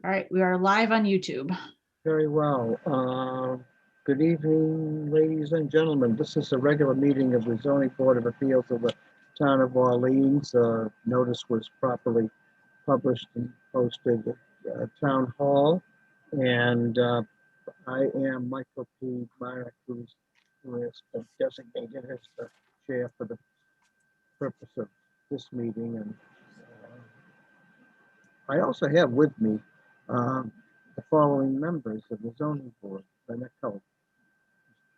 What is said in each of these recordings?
All right, we are live on YouTube. Very well. Good evening, ladies and gentlemen. This is a regular meeting of the Zoning Board of Appeals of the Town of Orleans. Notice was properly published and posted at Town Hall. And I am Michael P. Myrick, who has been designated as the chair for the purpose of this meeting. And I also have with me the following members of the zoning board: Lynette Cope,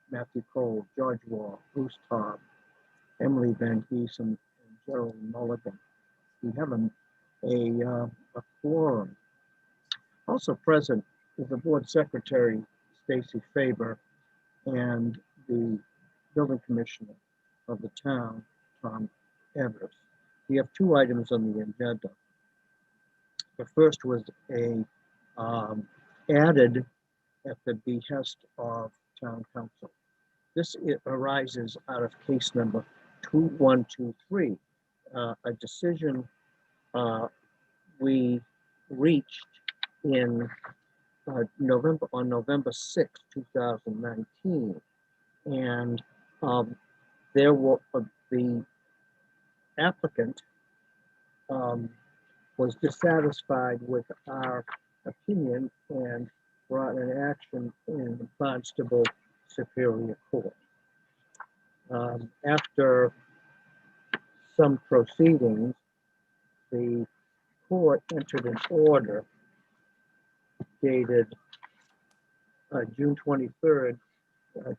Matthew Cole, George Wall, Bruce Todd, Emily Van Giesen, and Gerald Mulligan. We have a quorum. Also present is the board secretary, Stacy Faber, and the building commissioner of the town, Tom Evers. We have two items on the agenda. The first was added at the behest of town council. This arises out of case number 2123, a decision we reached in on November 6, 2019. And there were the applicant was dissatisfied with our opinion and brought an action in the Barnstable Superior Court. After some proceedings, the court entered an order dated June 23rd,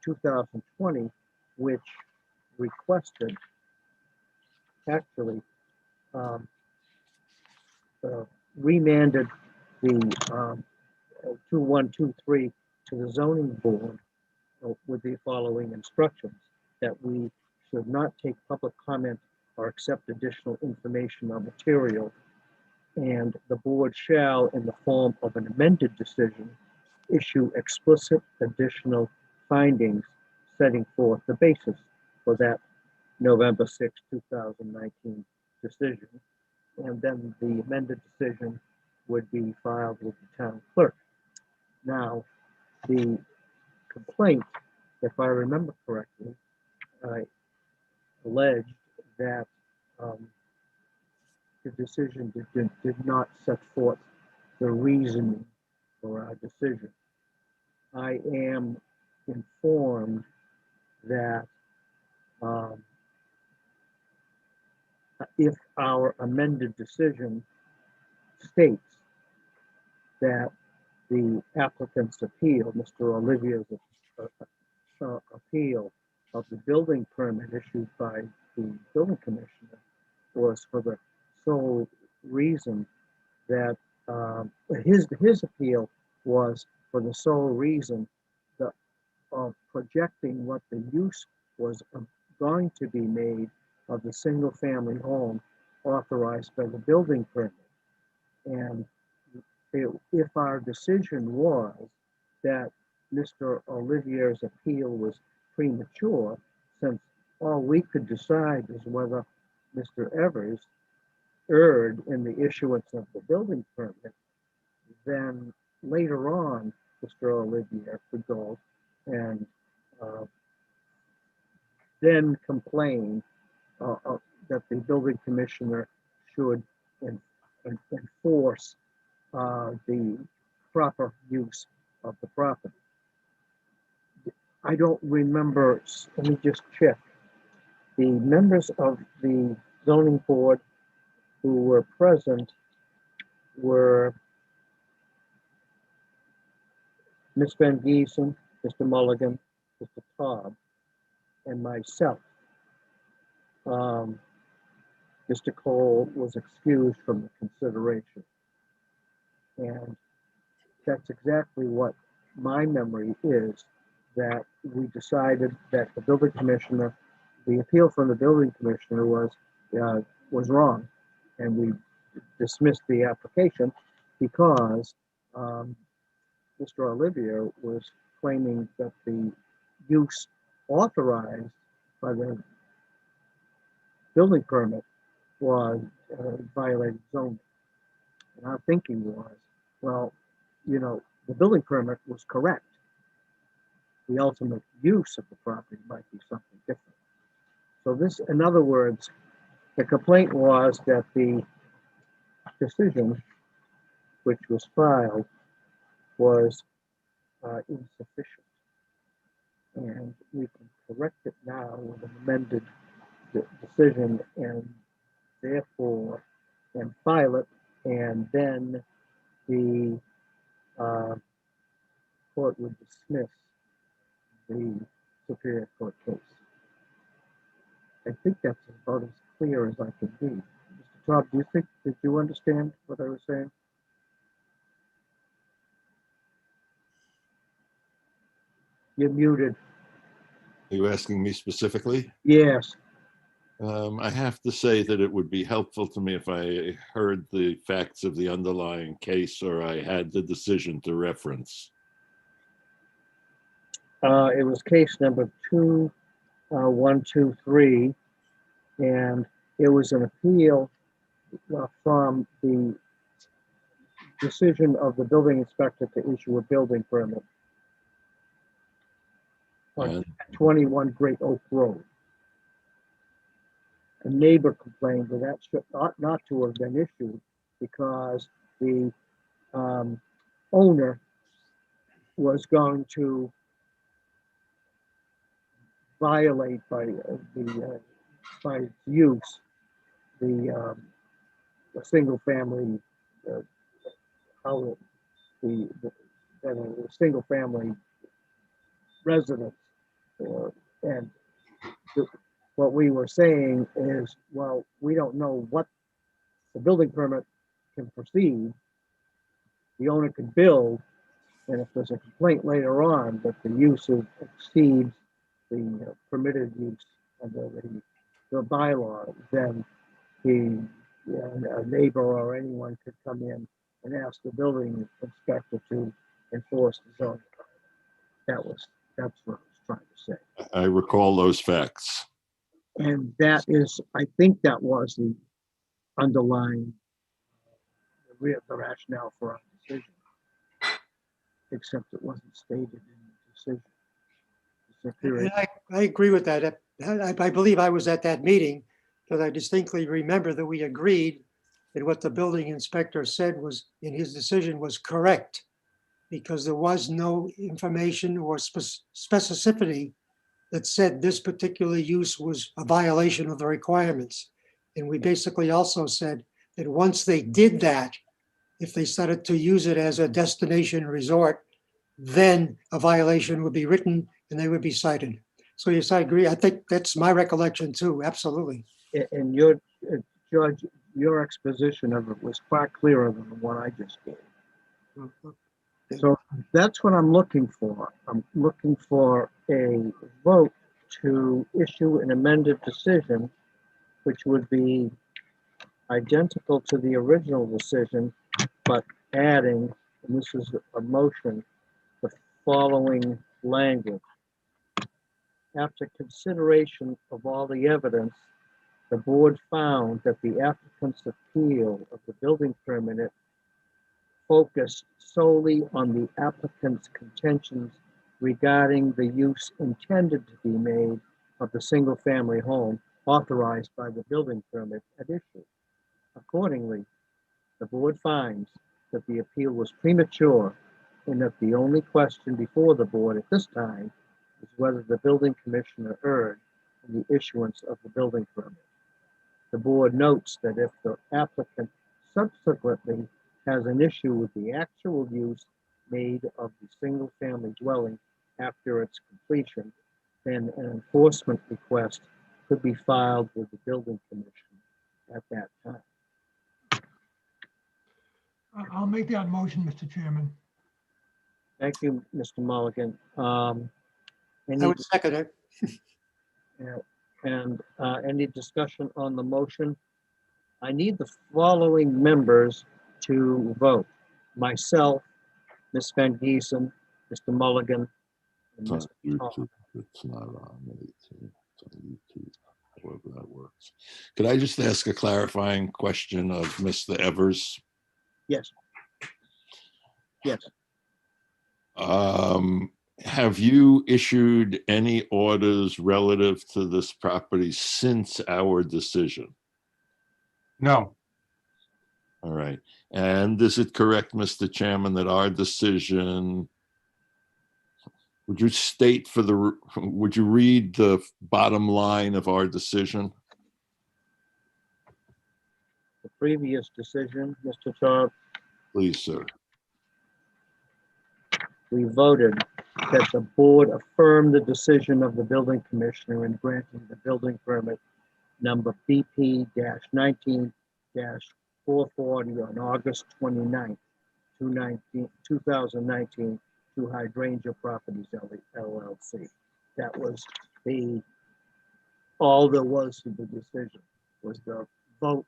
2020, which requested, actually remanded the 2123 to the zoning board with the following instructions: that we should not take public comment or accept additional information or material, and the board shall, in the form of an amended decision, issue explicit additional findings setting forth the basis for that November 6, 2019 decision. And then the amended decision would be filed with the town clerk. Now, the complaint, if I remember correctly, alleged that the decision did not set forth the reasoning for our decision. I am informed that if our amended decision states that the applicant's appeal, Mr. Olivier's appeal of the building permit issued by the building commissioner, was for the sole reason that his appeal was for the sole reason of projecting what the use was going to be made of the single family home authorized by the building permit. And if our decision was that Mr. Olivier's appeal was premature, since all we could decide is whether Mr. Evers erred in the issuance of the building permit, then later on, Mr. Olivier could go and then complain that the building commissioner should enforce the proper use of the property. I don't remember, let me just check. The members of the zoning board who were present were Ms. Van Giesen, Mr. Mulligan, Mr. Todd, and myself. Mr. Cole was excused from the consideration. And that's exactly what my memory is, that we decided that the building commissioner, the appeal from the building commissioner was wrong. And we dismissed the application because Mr. Olivier was claiming that the use authorized by the building permit was violated zoning. And our thinking was Well, the building permit was correct. The ultimate use of the property might be something different. So this, in other words, the complaint was that the decision which was filed was insufficient. And we can correct it now with an amended decision and therefore, and file it, and then the court would dismiss the Superior Court case. I think that's about as clear as I can be. Mr. Todd, did you understand what I was saying? You're muted. Are you asking me specifically? Yes. I have to say that it would be helpful to me if I heard the facts of the underlying case or I had the decision to reference. It was case number 2123, and it was an appeal from the decision of the building inspector to issue a building permit on And 21 Great Oak Road. A neighbor complained that that should not to have been issued because the owner was going to violate by its use the single family how the single family residence and what we were saying is, well, we don't know what the building permit can proceed. The owner can build, and if there's a complaint later on that the use exceeds the permitted use under the bylaw, then a neighbor or anyone could come in and ask the building inspector to enforce the zoning. That's what I was trying to say. I recall those facts. And that is, I think that was the underlying, the rationale for our decision, except it wasn't stated in the decision. And I agree with that. I believe I was at that meeting, because I distinctly remember that we agreed that what the building inspector said was in his decision was correct, because there was no information or specificity that said this particular use was a violation of the requirements. And we basically also said that once they did that, if they started to use it as a destination resort, then a violation would be written and they would be cited. So yes, I agree. I think that's my recollection too. Absolutely. And your Judge, your exposition of it was far clearer than the one I just gave. So that's what I'm looking for. I'm looking for a vote to issue an amended decision, which would be identical to the original decision, but adding, and this is a motion, the following language. After consideration of all the evidence, the board found that the applicant's appeal of the building permit focused solely on the applicant's contentions regarding the use intended to be made of the single-family home authorized by the building permit at issue. Accordingly, the board finds that the appeal was premature and that the only question before the board at this time is whether the building commissioner erred in the issuance of the building permit. The board notes that if the applicant subsequently has an issue with the actual use made of the single-family dwelling after its completion, then an enforcement request could be filed with the building commission at that time. I'll make that motion, Mr. Chairman. Thank you, Mr. Mulligan. I Any, would second it. any discussion on the motion? I need the following members to vote. Myself, Ms. Van Giesen, Mr. Mulligan, and It's on Mr. Todd. YouTube. It's not on it's on YouTube, however that works. Could I just ask a clarifying question of Mr. Evers? Yes, Yes, Have you issued any orders relative to this property since our decision? No, All right. And is it correct, Mr. Chairman, that our decision, would you state for the, would you read the bottom line of our decision? the previous decision, Mr. Todd, Please, sir. we voted that the board affirm the decision of the building commissioner in granting the building permit number BP-19-440 on August 29th, 2019 to Hydrangea Properties LLC. That was all there was to the decision, was the vote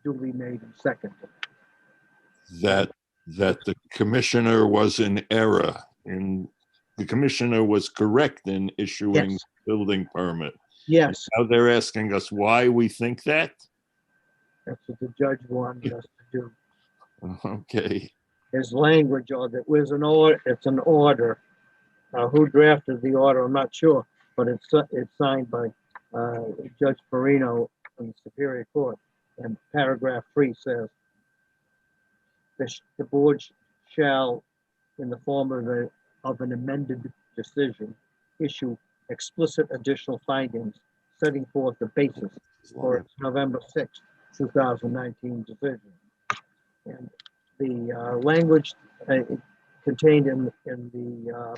duly made and seconded. That the commissioner was in error and the commissioner was correct in issuing Yes. building permit. Yes, Now they're asking us why we think that? that's what the judge wanted us to do. Okay. His language, or that was an order, it's an order. Who drafted the order, I'm not sure, but it's signed by Judge Perino in the Superior Court. And paragraph 3 says, the board shall, in the form of an amended decision, issue explicit additional findings, setting forth the basis for its November 6, 2019 decision. And the language contained in the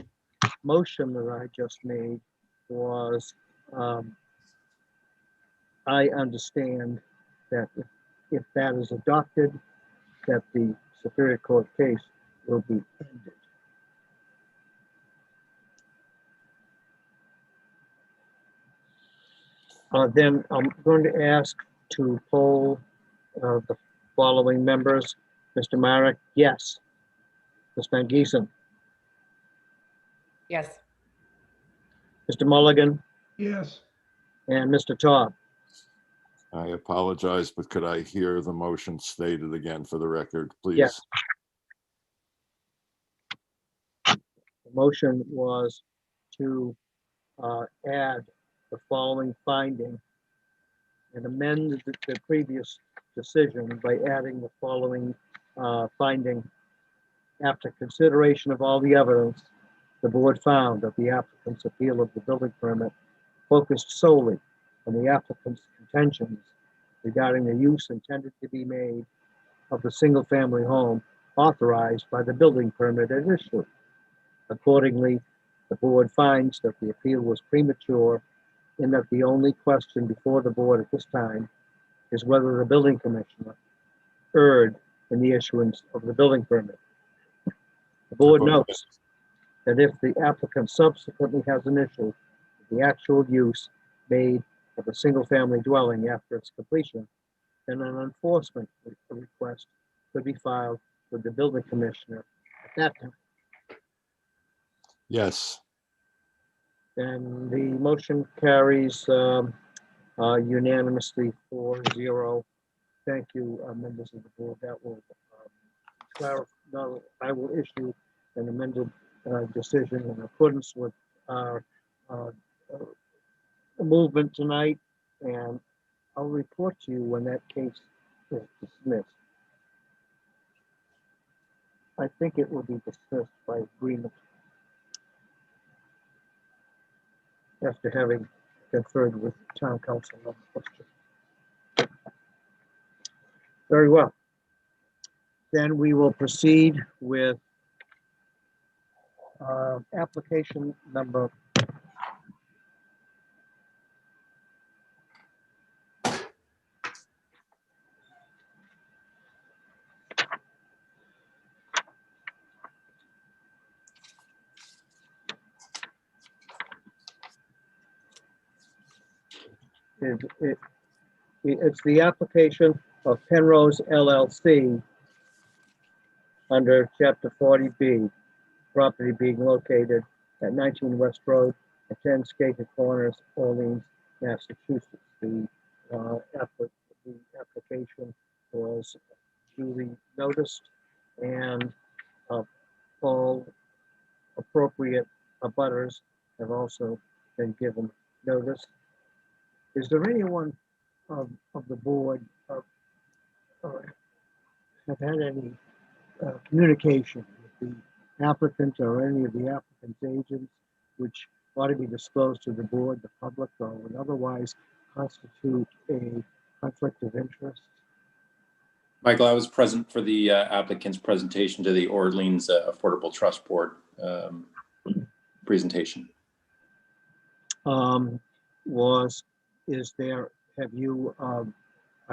motion that I just made was, I understand that if that is adopted, that the Superior Court case will be ended. Then I'm going to ask to poll the following members. Mr. Marek, yes. Ms. Van Giesen, Yes. Mr. Mulligan, Yes, and Mr. Todd. I apologize, but could I hear the motion stated again for the record, please? Yes. The motion was to add the following finding and amend the previous decision by adding the following finding. After consideration of all the evidence, the board found that the applicant's appeal of the building permit focused solely on the applicant's contentions regarding the use intended to be made of the single-family home authorized by the building permit at issue. Accordingly, the board finds that the appeal was premature in that the only question before the board at this time is whether the building commissioner erred in the issuance of the building permit. The board notes that if the applicant subsequently has an issue with the actual use made of a single-family dwelling after its completion, then an enforcement request could be filed with the building commissioner at that time. Yes. And the motion carries unanimously 4-0. Thank you, members of the board. That will clarify. No, I will issue an amended decision in accordance with our movement tonight, and I'll report to you when that case is dismissed. I think it will be dismissed by agreement after having conferred with town council on the question. Very well. Then we will proceed with application number it's the application of Penrose LLC under Chapter 40B, property being located at 19 West Road at 10 Skater Corners, Orleans, Massachusetts. The application was duly noticed and all appropriate abutters have also been given notice. Is there anyone of the board have had any communication with the applicant or any of the applicant's agents, which ought to be disclosed to the board, the public, or would otherwise constitute a conflict of interest? Michael, I was present for the applicant's presentation to the Orleans Affordable Trust Board presentation. Are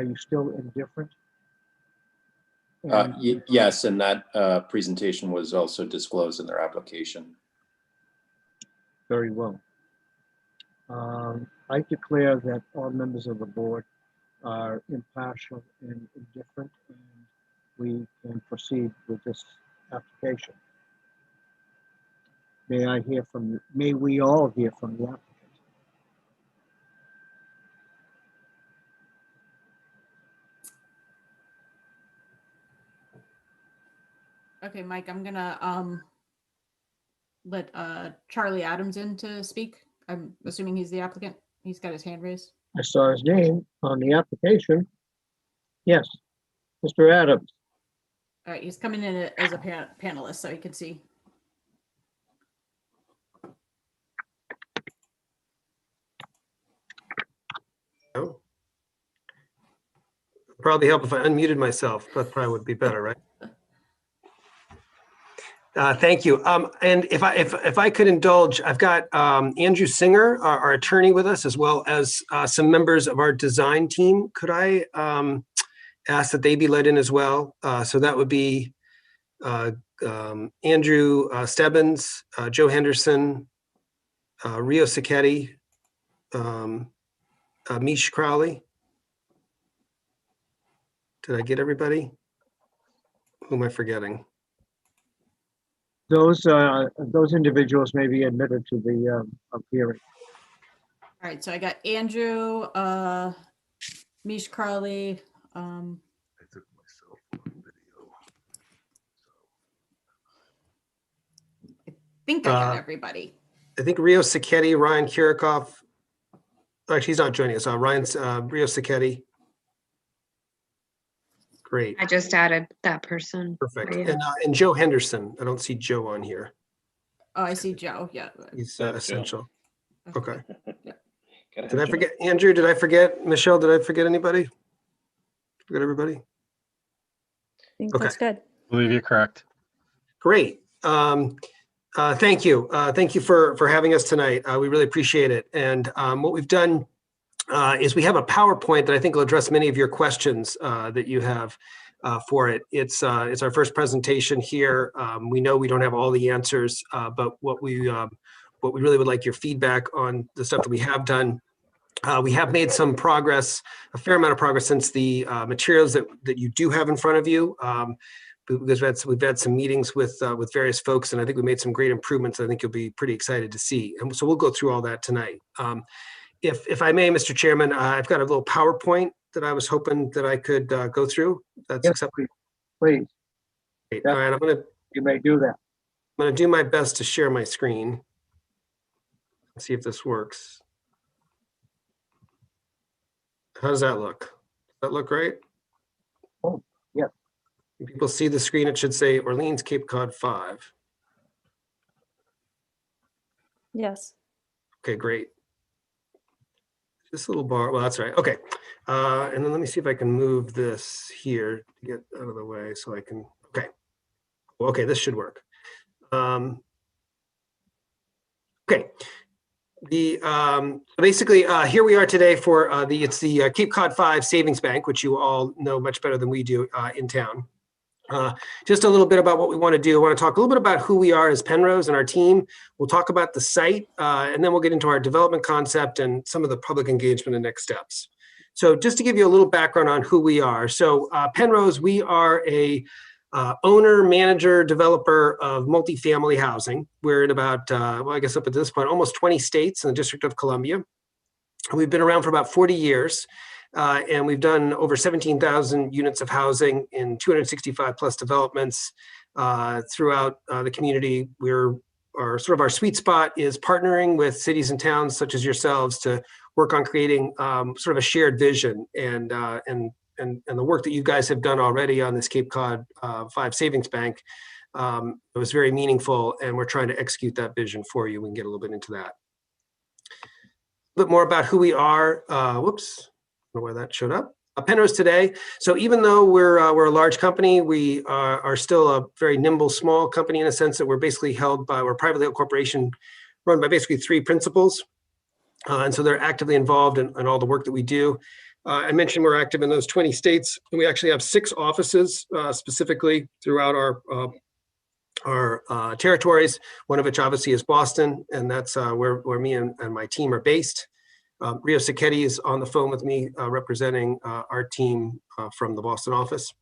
you still indifferent? Yes, and that presentation was also disclosed in their application. Very well. I declare that all members of the board are impartial and indifferent, and we can proceed with this application. May we all hear from the applicant? Okay, Mike, I'm gonna let Charlie Adams in to speak. I'm assuming he's the applicant. He's got his hand raised. I saw his name on the application. Yes, Mr. Adams. All right, he's coming in as a panelist, so you can see. Oh. Probably help if I unmuted myself. That probably would be better, right? Thank you. And if I could indulge, I've got Andrew Singer, our attorney, with us, as well as some members of our design team. Could I ask that they be let in as well? So that would be Andrew Stebbins, Joe Henderson, Rio Sacchetti, Mish Crowley. Did I get everybody? Who am I forgetting? Those individuals may be admitted to the hearing. All right, so I got Andrew, Mish Crowley. I took myself on video. I think I got Uh, everybody. I think Rio Sacchetti, Ryan Kirikoff. Actually, he's not joining us. Rio Sacchetti. Great, I just added that person. perfect. for you. And Joe Henderson. I don't see Joe on here. Oh, I see Joe. Yeah. He's That's Joe. essential. Okay. Gotta Did have I Joe. forget Andrew? Did I forget Michelle? Did I forget anybody? Forget everybody? I think Okay. that's good. I believe you're correct. Great. Thank you. Thank you for having us tonight. We really appreciate it. And what we've done is we have a PowerPoint that I think will address many of your questions that you have for it. It's our first presentation here. We know we don't have all the answers, but what we really would like your feedback on the stuff that we have done. We have made some progress, a fair amount of progress since the materials that you do have in front of you. Because we've had some meetings with various folks, and I think we made some great improvements. I think you'll be pretty excited to see. And so we'll go through all that tonight. If I may, Mr. Chairman, I've got a little PowerPoint that I was hoping that I could go through. That's Yes, acceptable. please, Great. All right, I'm you may do that. gonna do my best to share my screen. See if this works. How does that look? Does that look right? Oh, yeah. If people see the screen, it should say Orleans Cape Cod 5. Yes. Okay, great. This little bar, well, that's right. Okay. And then let me see if I can move this here to get out of the way so I can, okay. Okay, this should work. Okay. Basically, here we are today for it's the Cape Cod 5 Savings Bank, which you all know much better than we do in town. Just a little bit about what we want to do. I want to talk a little bit about who we are as Penrose and our team. We'll talk about the site, and then we'll get into our development concept and some of the public engagement and next steps. So just to give you a little background on who we are. So Penrose, we are a owner, manager, developer of multifamily housing. We're in about, well, I guess up at this point, almost 20 states in the District of Columbia. We've been around for about 40 years. And we've done over 17,000 units of housing in 265 plus developments. throughout the community. Our sweet spot is partnering with cities and towns such as yourselves to work on creating sort of a shared vision, and the work that you guys have done already on this Cape Cod 5 Savings Bank. It was very meaningful, and we're trying to execute that vision for you. We can get a little bit into that. A bit more about who we are. Whoops, I don't know where that showed up. Penrose Today. So even though we're a large company, we are still a very nimble, small company in a sense that we're basically we're a privately held corporation run by basically 3 principals. And so they're actively involved in all the work that we do. I mentioned we're active in those 20 states, and we actually have 6 offices specifically throughout our territories, one of which obviously is Boston, and that's where me and my team are based. Rio Sacchetti is on the phone with me representing our team from the Boston office.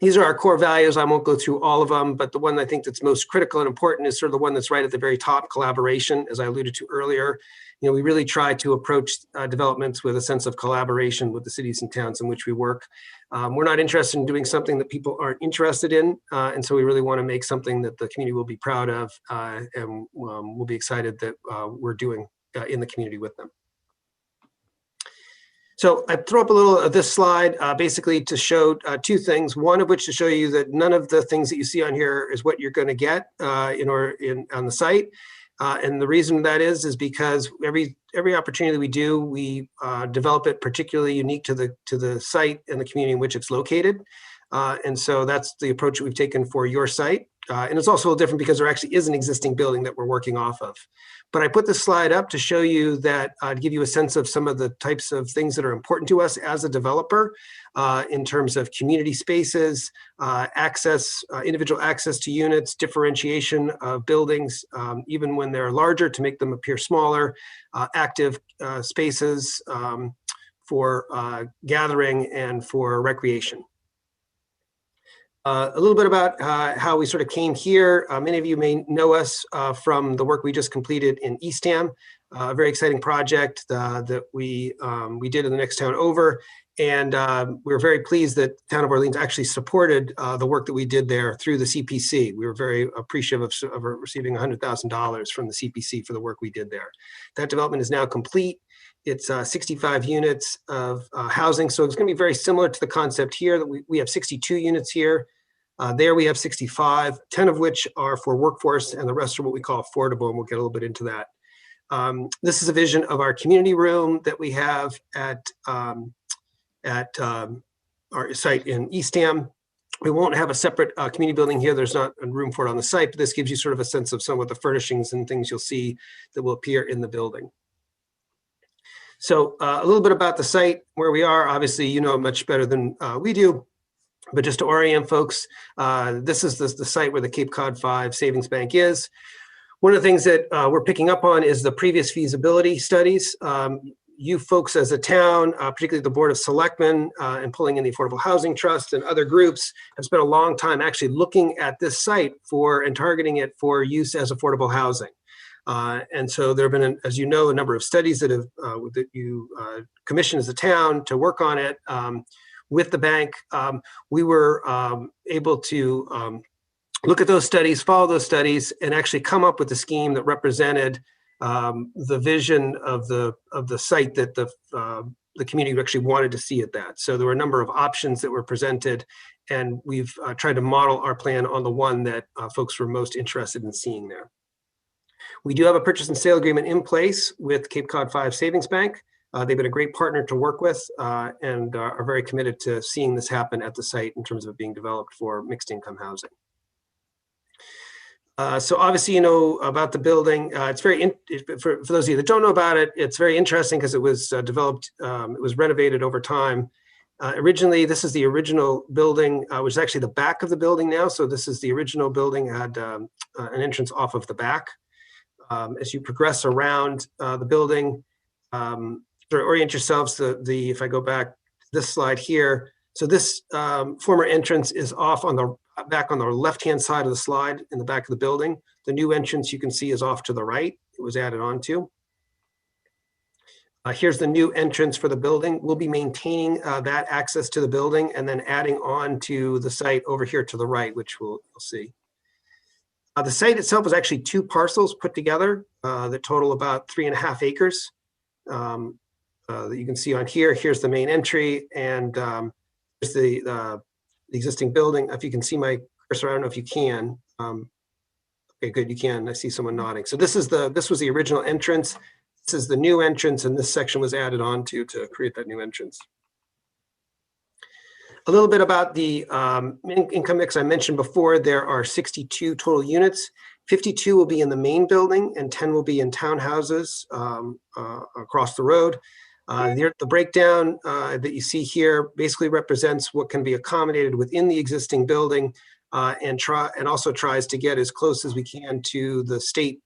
These are our core values. I won't go through all of them, but the one I think that's most critical and important is sort of the one that's right at the very top, collaboration, as I alluded to earlier. We really try to approach developments with a sense of collaboration with the cities and towns in which we work. We're not interested in doing something that people aren't interested in, and so we really want to make something that the community will be proud of, and we'll be excited that we're doing in the community with them. So I throw up a little of this slide basically to show 2 things. One of which to show you that none of the things that you see on here is what you're going to get on the site. And the reason that is because every opportunity that we do, we develop it particularly unique to the site and the community in which it's located. And so that's the approach that we've taken for your site. And it's also a little different because there actually is an existing building that we're working off of. But I put this slide up to show you that, to give you a sense of some of the types of things that are important to us as a developer in terms of community spaces, access, individual access to units, differentiation of buildings, even when they're larger to make them appear smaller, active spaces for gathering and for recreation. A little bit about how we sort of came here. Many of you may know us from the work we just completed in Eastham, a very exciting project that we did in the next town over. And we were very pleased that the town of Orleans actually supported the work that we did there through the CPC. We were very appreciative of receiving $100,000 from the CPC for the work we did there. That development is now complete. It's 65 units of housing. So it's going to be very similar to the concept here that we have 62 units here. There we have 65, 10 of which are for workforce, and the rest are what we call affordable, and we'll get a little bit into that. This is a vision of our community room that we have at our site in Eastham. We won't have a separate community building here. There's not a room for it on the site, but this gives you sort of a sense of some of the furnishings and things you'll see that will appear in the building. So a little bit about the site, where we are. Obviously, you know much better than we do, but just to orient folks, this is the site where the Cape Cod 5 Savings Bank is. One of the things that we're picking up on is the previous feasibility studies. You folks as a town, particularly the Board of Selectmen and pulling in the Affordable Housing Trust and other groups, have spent a long time actually looking at this site and targeting it for use as affordable housing. And so there have been, as you know, a number of studies that you commissioned as a town to work on it with the bank. We were able to look at those studies, follow those studies, and actually come up with a scheme that represented the vision of the site that the community actually wanted to see at that. So there were a number of options that were presented, and we've tried to model our plan on the one that folks were most interested in seeing there. We do have a purchase and sale agreement in place with Cape Cod 5 Savings Bank. They've been a great partner to work with and are very committed to seeing this happen at the site in terms of it being developed for mixed income housing. So obviously, you know about the building. It's very, for those of you that don't know about it, it's very interesting because it was developed, it was renovated over time. Originally, this is the original building, which is actually the back of the building now. So this is the original building, had an entrance off of the back. As you progress around the building, sort of orient yourselves to if I go back to this slide here. So this former entrance is off on the back on the left-hand side of the slide in the back of the building. The new entrance you can see is off to the right. It was added on to. Here's the new entrance for the building. We'll be maintaining that access to the building and then adding on to the site over here to the right, which you'll see. The site itself is actually 2 parcels put together that total about 3.5 acres. That you can see on here. Here's the main entry, and here's the existing building. If you can see my cursor, I don't know if you can. Okay, good, you can. I see someone nodding. So this was the original entrance. This is the new entrance, and this section was added on to create that new entrance. A little bit about the income mix I mentioned before. There are 62 total units. 52 will be in the main building, and 10 will be in townhouses across the road. The breakdown that you see here basically represents what can be accommodated within the existing building, and also tries to get as close as we can to the state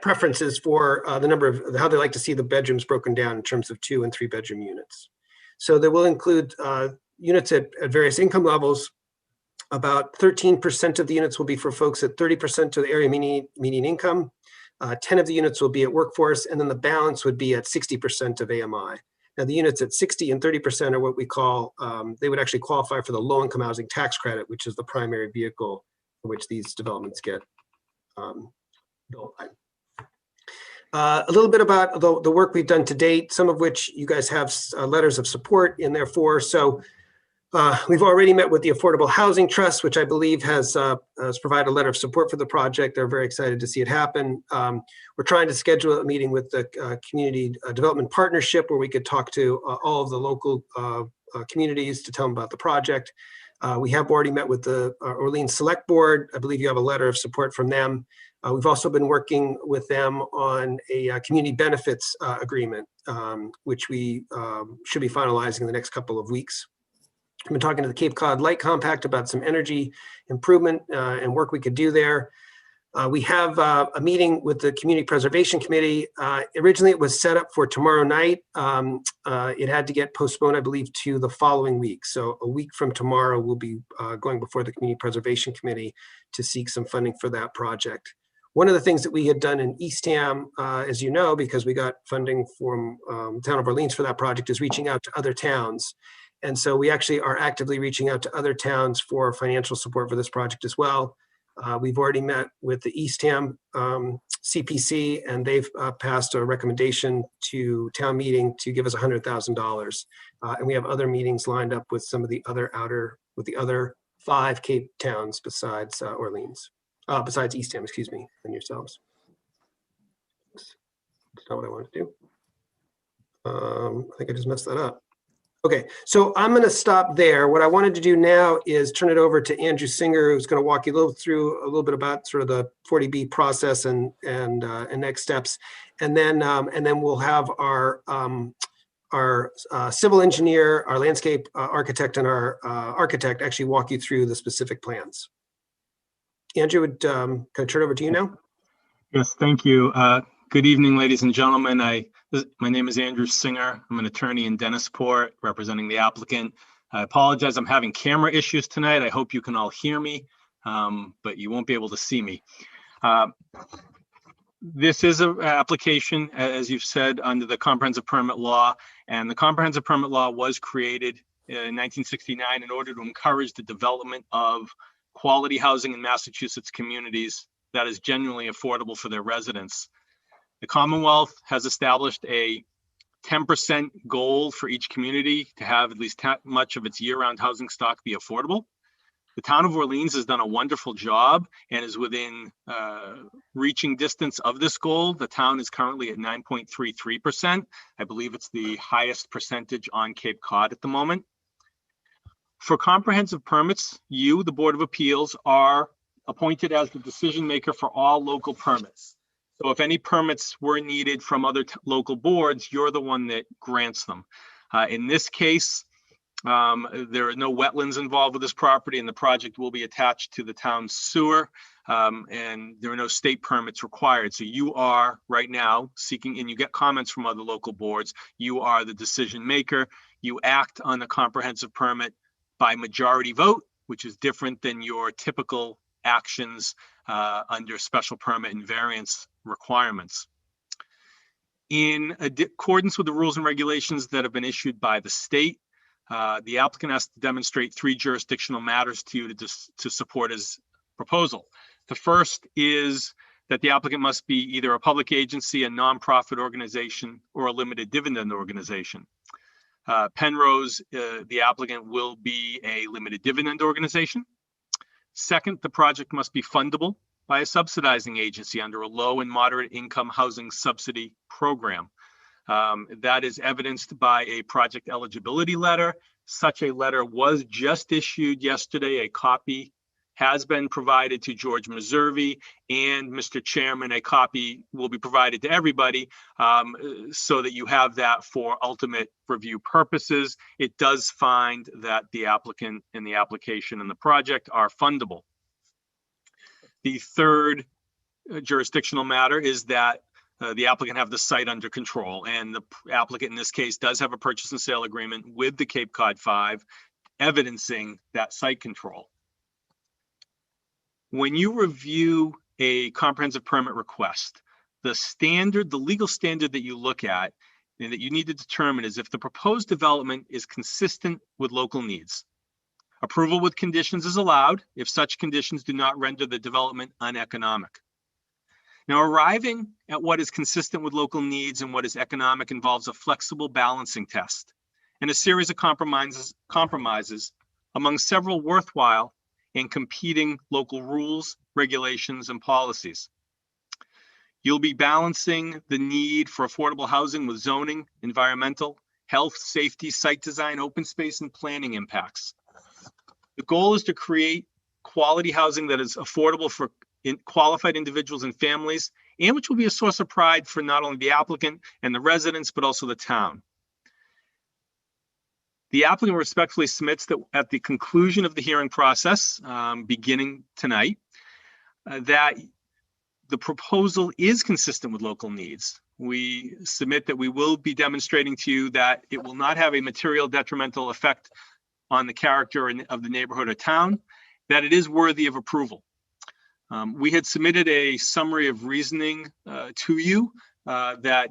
preferences for the number of how they like to see the bedrooms broken down in terms of 2 and 3 bedroom units. So they will include units at various income levels. About 13% of the units will be for folks at 30% of the area median income. 10 of the units will be at workforce, and then the balance would be at 60% of AMI. Now, the units at 60 and 30% are what we call, they would actually qualify for the low-income housing tax credit, which is the primary vehicle for which these developments get built by. A little bit about the work we've done to date, some of which you guys have letters of support in there for. So we've already met with the Affordable Housing Trust, which I believe has provided a letter of support for the project. They're very excited to see it happen. We're trying to schedule a meeting with the Community Development Partnership where we could talk to all of the local communities to tell them about the project. We have already met with the Orleans Select Board. I believe you have a letter of support from them. We've also been working with them on a community benefits agreement, which we should be finalizing in the next couple of weeks. I've been talking to the Cape Cod Light Compact about some energy improvement and work we could do there. We have a meeting with the Community Preservation Committee. Originally, it was set up for tomorrow night. It had to get postponed, I believe, to the following week. So a week from tomorrow, we'll be going before the Community Preservation Committee to seek some funding for that project. One of the things that we had done in Eastham, as you know, because we got funding from the town of Orleans for that project, is reaching out to other towns. And so we actually are actively reaching out to other towns for financial support for this project as well. We've already met with the Eastham CPC, and they've passed a recommendation to town meeting to give us $100,000. And we have other meetings lined up with some of the other 5 Cape towns besides Orleans. Besides Eastham, excuse me, and yourselves. That's not what I wanted to do. I think I just messed that up. Okay, so I'm going to stop there. What I wanted to do now is turn it over to Andrew Singer, who's going to walk you through a little bit about sort of the 40B process and next steps, and then we'll have our civil engineer, our landscape architect, and our architect actually walk you through the specific plans. Andrew, can I turn it over to you now? Yes, thank you. Good evening, ladies and gentlemen. My name is Andrew Singer. I'm an attorney in Dennisport representing the applicant. I apologize, I'm having camera issues tonight. I hope you can all hear me, but you won't be able to see me. This is an application, as you've said, under the comprehensive permit law, and the comprehensive permit law was created in 1969 in order to encourage the development of quality housing in Massachusetts communities that is genuinely affordable for their residents. The Commonwealth has established a 10% goal for each community to have at least much of its year-round housing stock be affordable. The town of Orleans has done a wonderful job and is within reaching distance of this goal. The town is currently at 9.33%. I believe it's the highest percentage on Cape Cod at the moment. For comprehensive permits, you, the Board of Appeals, are appointed as the decision maker for all local permits. So if any permits were needed from other local boards, you're the one that grants them. In this case, there are no wetlands involved with this property, and the project will be attached to the town's sewer, and there are no state permits required. So you are right now seeking, and you get comments from other local boards, you are the decision maker. You act on the comprehensive permit by majority vote, which is different than your typical actions under special permit and variance requirements. In accordance with the rules and regulations that have been issued by the state, the applicant has to demonstrate 3 jurisdictional matters to you to support his proposal. The first is that the applicant must be either a public agency, a nonprofit organization, or a limited dividend organization. Penrose, the applicant, will be a limited dividend organization. Second, the project must be fundable by a subsidizing agency under a low and moderate income housing subsidy program. That is evidenced by a project eligibility letter. Such a letter was just issued yesterday. A copy has been provided to George Meservey, and Mr. Chairman, a copy will be provided to everybody so that you have that for ultimate review purposes. It does find that the applicant and the application and the project are fundable. The third jurisdictional matter is that the applicant have the site under control, and the applicant in this case does have a purchase and sale agreement with the Cape Cod 5, evidencing that site control. When you review a comprehensive permit request, the legal standard that you look at and that you need to determine is if the proposed development is consistent with local needs. Approval with conditions is allowed if such conditions do not render the development uneconomic. Now, arriving at what is consistent with local needs and what is economic involves a flexible balancing test and a series of compromises among several worthwhile and competing local rules, regulations, and policies. You'll be balancing the need for affordable housing with zoning, environmental, health, safety, site design, open space, and planning impacts. The goal is to create quality housing that is affordable for qualified individuals and families, and which will be a source of pride for not only the applicant and the residents, but also the town. The applicant respectfully submits that at the conclusion of the hearing process, beginning tonight, that the proposal is consistent with local needs. We submit that we will be demonstrating to you that it will not have a material detrimental effect on the character of the neighborhood or town, that it is worthy of approval. We had submitted a summary of reasoning to you that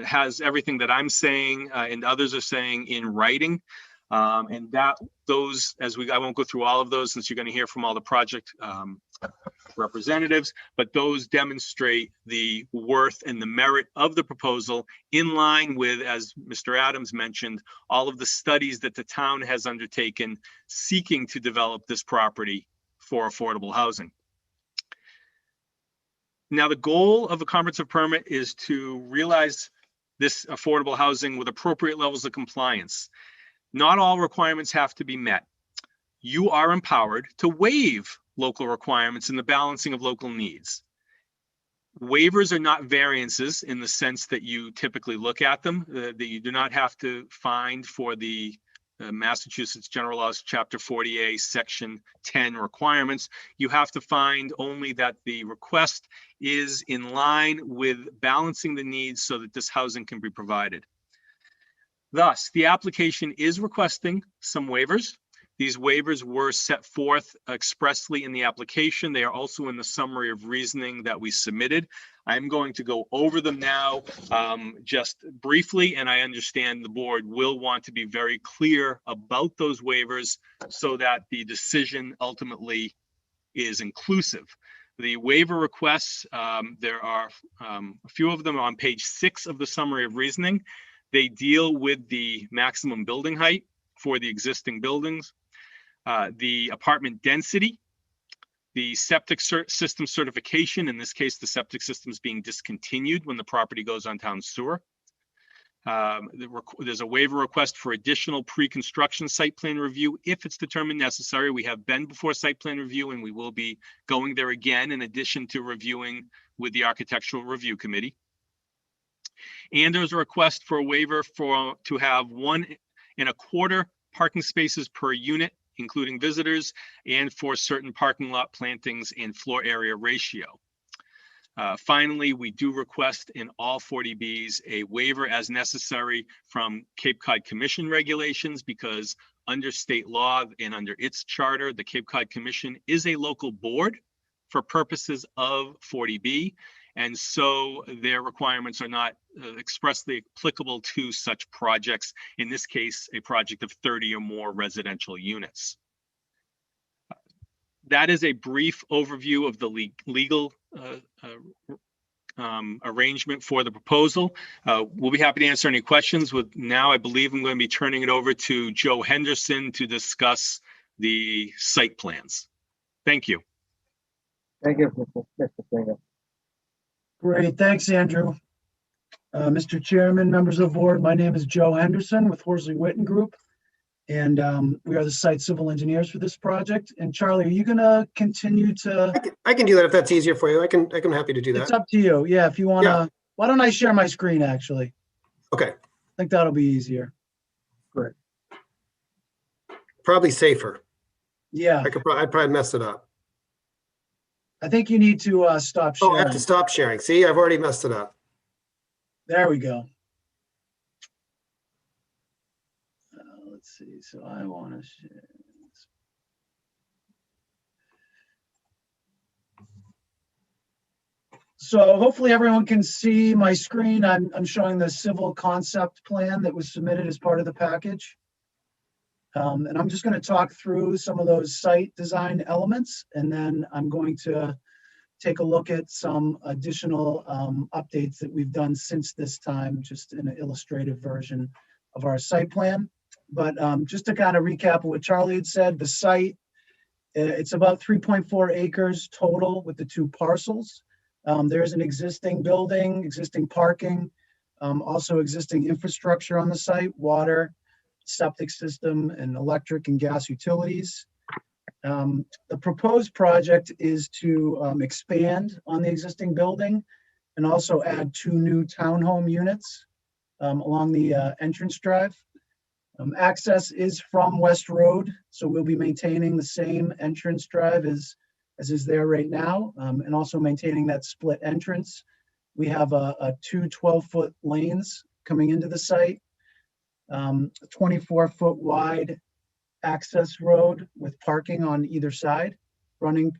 has everything that I'm saying and others are saying in writing. And those, I won't go through all of those since you're going to hear from all the project representatives, but those demonstrate the worth and the merit of the proposal in line with, as Mr. Adams mentioned, all of the studies that the town has undertaken seeking to develop this property for affordable housing. Now, the goal of a comprehensive permit is to realize this affordable housing with appropriate levels of compliance. Not all requirements have to be met. You are empowered to waive local requirements in the balancing of local needs. Waivers are not variances in the sense that you typically look at them, that you do not have to find for the Massachusetts General Laws, Chapter 40A, Section 10 requirements. You have to find only that the request is in line with balancing the needs so that this housing can be provided. Thus, the application is requesting some waivers. These waivers were set forth expressly in the application. They are also in the summary of reasoning that we submitted. I'm going to go over them now just briefly, and I understand the board will want to be very clear about those waivers so that the decision ultimately is inclusive. The waiver requests, there are a few of them on page 6 of the summary of reasoning. They deal with the maximum building height for the existing buildings, the apartment density, the septic system certification. In this case, the septic system is being discontinued when the property goes on town sewer. There's a waiver request for additional pre-construction site plan review if it's determined necessary. We have been before site plan review and we will be going there again in addition to reviewing with the Architectural Review Committee. And there's a request for a waiver to have 1.25 parking spaces per unit, including visitors, and for certain parking lot plantings and floor area ratio. Finally, we do request in all 40Bs a waiver as necessary from Cape Cod Commission regulations, because under state law and under its charter, the Cape Cod Commission is a local board for purposes of 40B. And so their requirements are not expressly applicable to such projects. In this case, a project of 30 or more residential units. That is a brief overview of the legal arrangement for the proposal. We'll be happy to answer any questions. Now, I believe I'm going to be turning it over to Joe Henderson to discuss the site plans. Thank you. Thank you, Mr. Singer. Great, thanks, Andrew. Mr. Chairman, members of the board, my name is Joe Henderson with Horsley Witten Group. And we are the site civil engineers for this project. And Charlie, are you gonna continue to? I can do that if that's easier for you. I'm happy to do It's that. up to you. Yeah, if you wanna, Yeah. why don't I share my screen, actually? Okay, I think that'll be easier. probably safer. Yeah, I'd probably mess it up. I think you need to stop Oh, I have sharing. to stop sharing. See, I've already messed it up. There we go. Let's see, so I wanna share. So hopefully everyone can see my screen. I'm showing the civil concept plan that was submitted as part of the package. And I'm just going to talk through some of those site design elements, and then I'm going to take a look at some additional updates that we've done since this time, just in an illustrative version of our site plan. But just to kind of recap what Charlie had said, the site, it's about 3.4 acres total with the two parcels. There's an existing building, existing parking, also existing infrastructure on the site, water, septic system, and electric and gas utilities. The proposed project is to expand on the existing building and also add 2 new townhome units along the entrance drive. Access is from West Road, so we'll be maintaining the same entrance drive as is there right now, and also maintaining that split entrance. We have two 12-foot lanes coming into the site, a 24-foot wide access road with parking on either side, running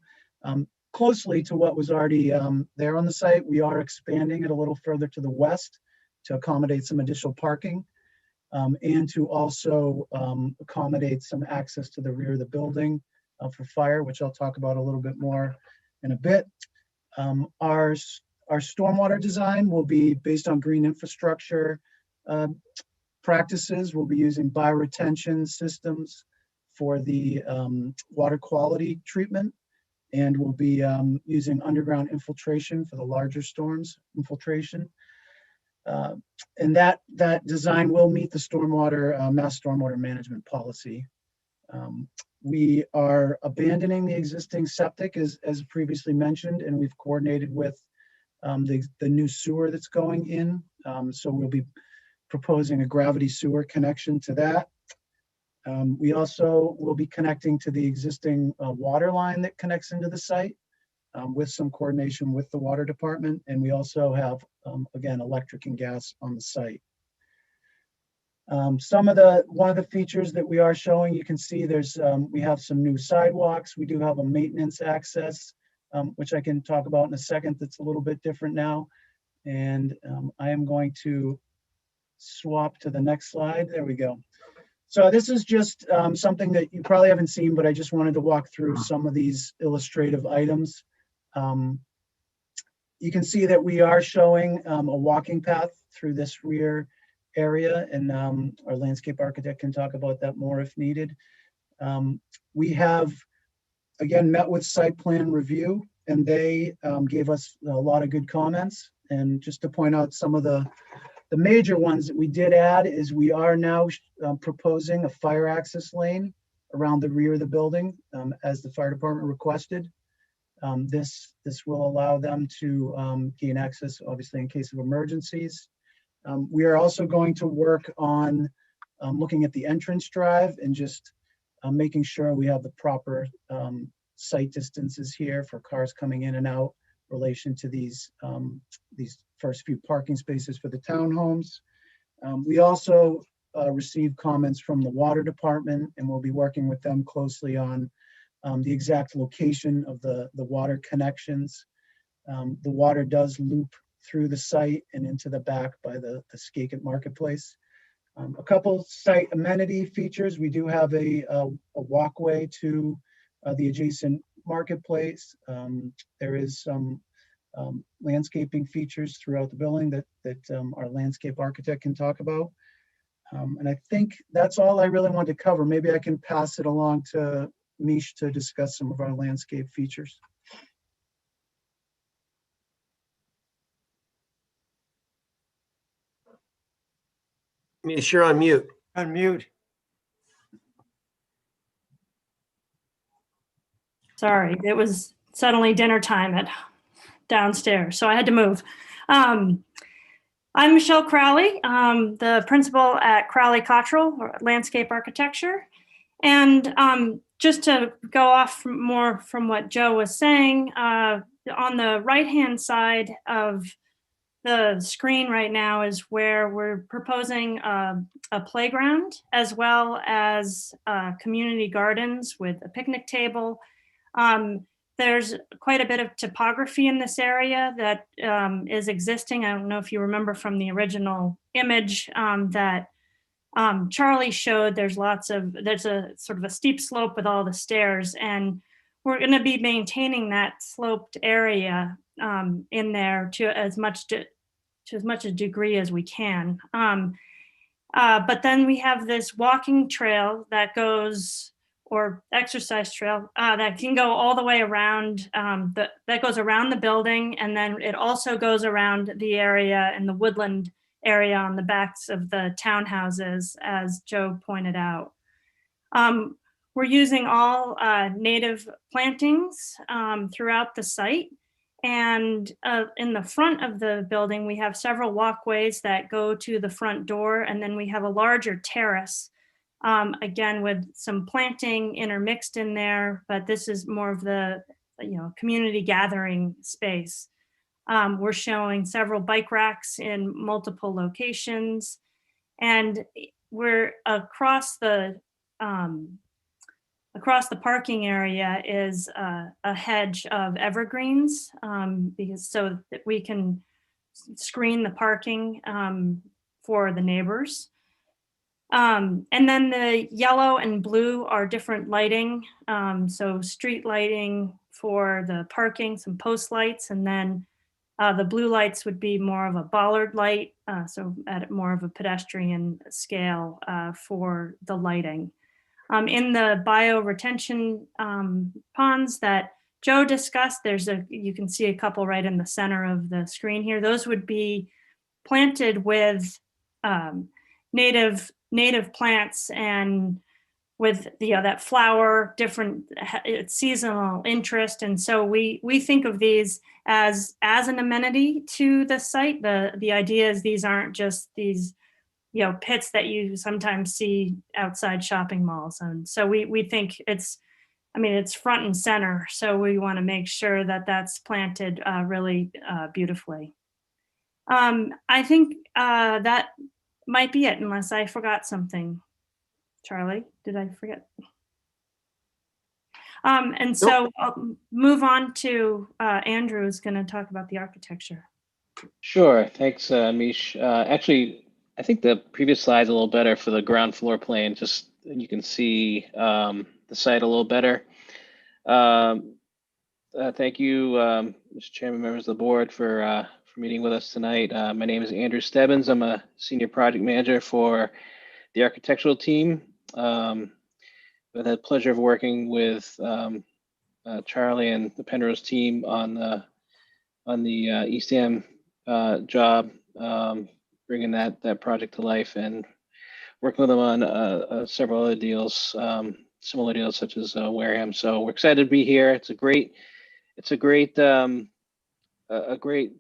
closely to what was already there on the site. We are expanding it a little further to the west to accommodate some additional parking, and to also accommodate some access to the rear of the building for fire, which I'll talk about a little bit more in a bit. Our stormwater design will be based on green infrastructure practices. We'll be using bioretention systems for the water quality treatment, and we'll be using underground infiltration for the larger storms infiltration. And that design will meet the stormwater Mass Stormwater Management Policy. We are abandoning the existing septic as previously mentioned, and we've coordinated with the new sewer that's going in. So we'll be proposing a gravity sewer connection to that. We also will be connecting to the existing water line that connects into the site with some coordination with the water department. And we also have, again, electric and gas on the site. One of the features that we are showing, you can see we have some new sidewalks. We do have a maintenance access, which I can talk about in a second. That's a little bit different now. And I am going to swap to the next slide. There we go. So this is just something that you probably haven't seen, but I just wanted to walk through some of these illustrative items. You can see that we are showing a walking path through this rear area, and our landscape architect can talk about that more if needed. We have, again, met with site plan review, and they gave us a lot of good comments. And just to point out some of the major ones that we did add is we are now proposing a fire access lane around the rear of the building as the fire department requested. This will allow them to gain access, obviously, in case of emergencies. We are also going to work on looking at the entrance drive and just making sure we have the proper site distances here for cars coming in and out in relation to these first few parking spaces for the townhomes. We also received comments from the water department, and we'll be working with them closely on the exact location of the water connections. The water does loop through the site and into the back by the Skakit Marketplace. A couple site amenity features. We do have a walkway to the adjacent marketplace. There is some landscaping features throughout the building that our landscape architect can talk about. And I think that's all I really wanted to cover. Maybe I can pass it along to Mish to discuss some of our landscape features. Mish, you're on mute. Unmute. Sorry, it was suddenly dinner time at downstairs, so I had to move. I'm Michelle Crowley, the principal at Crowley Cottrell Landscape Architecture. And just to go off more from what Joe was saying, on the right-hand side of the screen right now is where we're proposing a playground, as well as community gardens with a picnic table. There's quite a bit of topography in this area that is existing. I don't know if you remember from the original image that Charlie showed. There's a sort of a steep slope with all the stairs, and we're going to be maintaining that sloped area in there to as much a degree as we can. But then we have this walking trail that goes, or exercise trail that can go all the way around, that goes around the building, and then it also goes around the area in the woodland area on the backs of the townhouses, as Joe pointed out. We're using all native plantings throughout the site. And in the front of the building, we have several walkways that go to the front door, and then we have a larger terrace, again with some planting intermixed in there, but this is more of the community gathering space. We're showing several bike racks in multiple locations, and we're across the parking area is a hedge of evergreens, because so that we can screen the parking for the neighbors. And then the yellow and blue are different lighting. So street lighting for the parking, some post lights, and then the blue lights would be more of a bollard light, so at more of a pedestrian scale for the lighting. In the bioretention ponds that Joe discussed, you can see a couple right in the center of the screen here. Those would be planted with native plants and with that flower, different seasonal interest. And so we think of these as an amenity to the site. The idea is these aren't just these pits that you sometimes see outside shopping malls. And so we think it's front and center. So we want to make sure that that's planted really beautifully. I think that might be it, unless I forgot something. Charlie, did I forget? And so I'll move on to Andrew, who's going to talk about the architecture. Sure, thanks, Mish. Actually, I think the previous slide's a little better for the ground floor plan. Just you can see the site a little better. Thank you, Mr. Chairman, members of the board for meeting with us tonight. My name is Andrew Stebbins. I'm a senior project manager for the architectural team. I've had the pleasure of working with Charlie and the Penrose team on the Eastham job, bringing that project to life, and working with them on several other deals, similar deals such as Wareham. So we're excited to be here. It's a great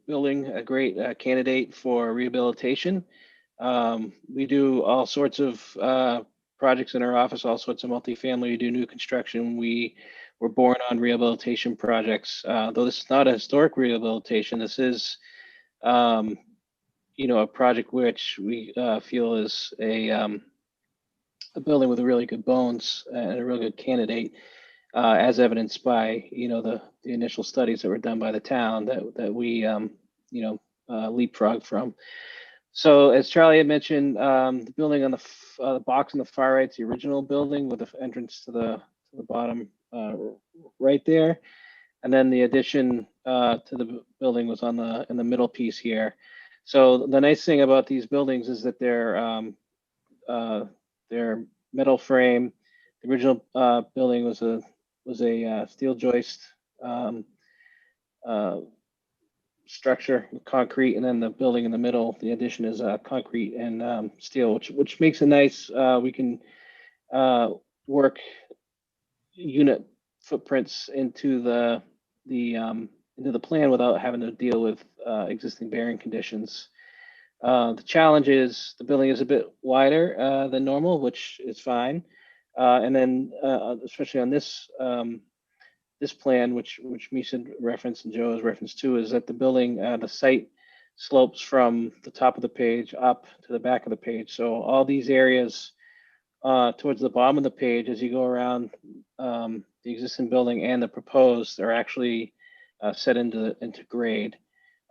building, a great candidate for rehabilitation. We do all sorts of projects in our office, all sorts of multifamily. We do new construction. We were born on rehabilitation projects. Though this is not a historic rehabilitation, this is a project which we feel is a building with a really good bones and a really good candidate. as evidenced by, the initial studies that were done by the town that we, leapfrog from. So as Charlie had mentioned, the building on the box on the far right, the original building with the entrance to the bottom right there. And then the addition to the building was in the middle piece here. So the nice thing about these buildings is that they're metal frame. The original building was a steel joist structure with concrete, and then the building in the middle, the addition is concrete and steel, which makes it nice. We can work unit footprints into the plan without having to deal with existing bearing conditions. The challenge is the building is a bit wider than normal, which is fine. And then especially on this this plan, which Misha referenced and Joe has referenced too, is that the building, the site slopes from the top of the page up to the back of the page. So all these areas towards the bottom of the page, as you go around the existing building and the proposed, are actually set into grade.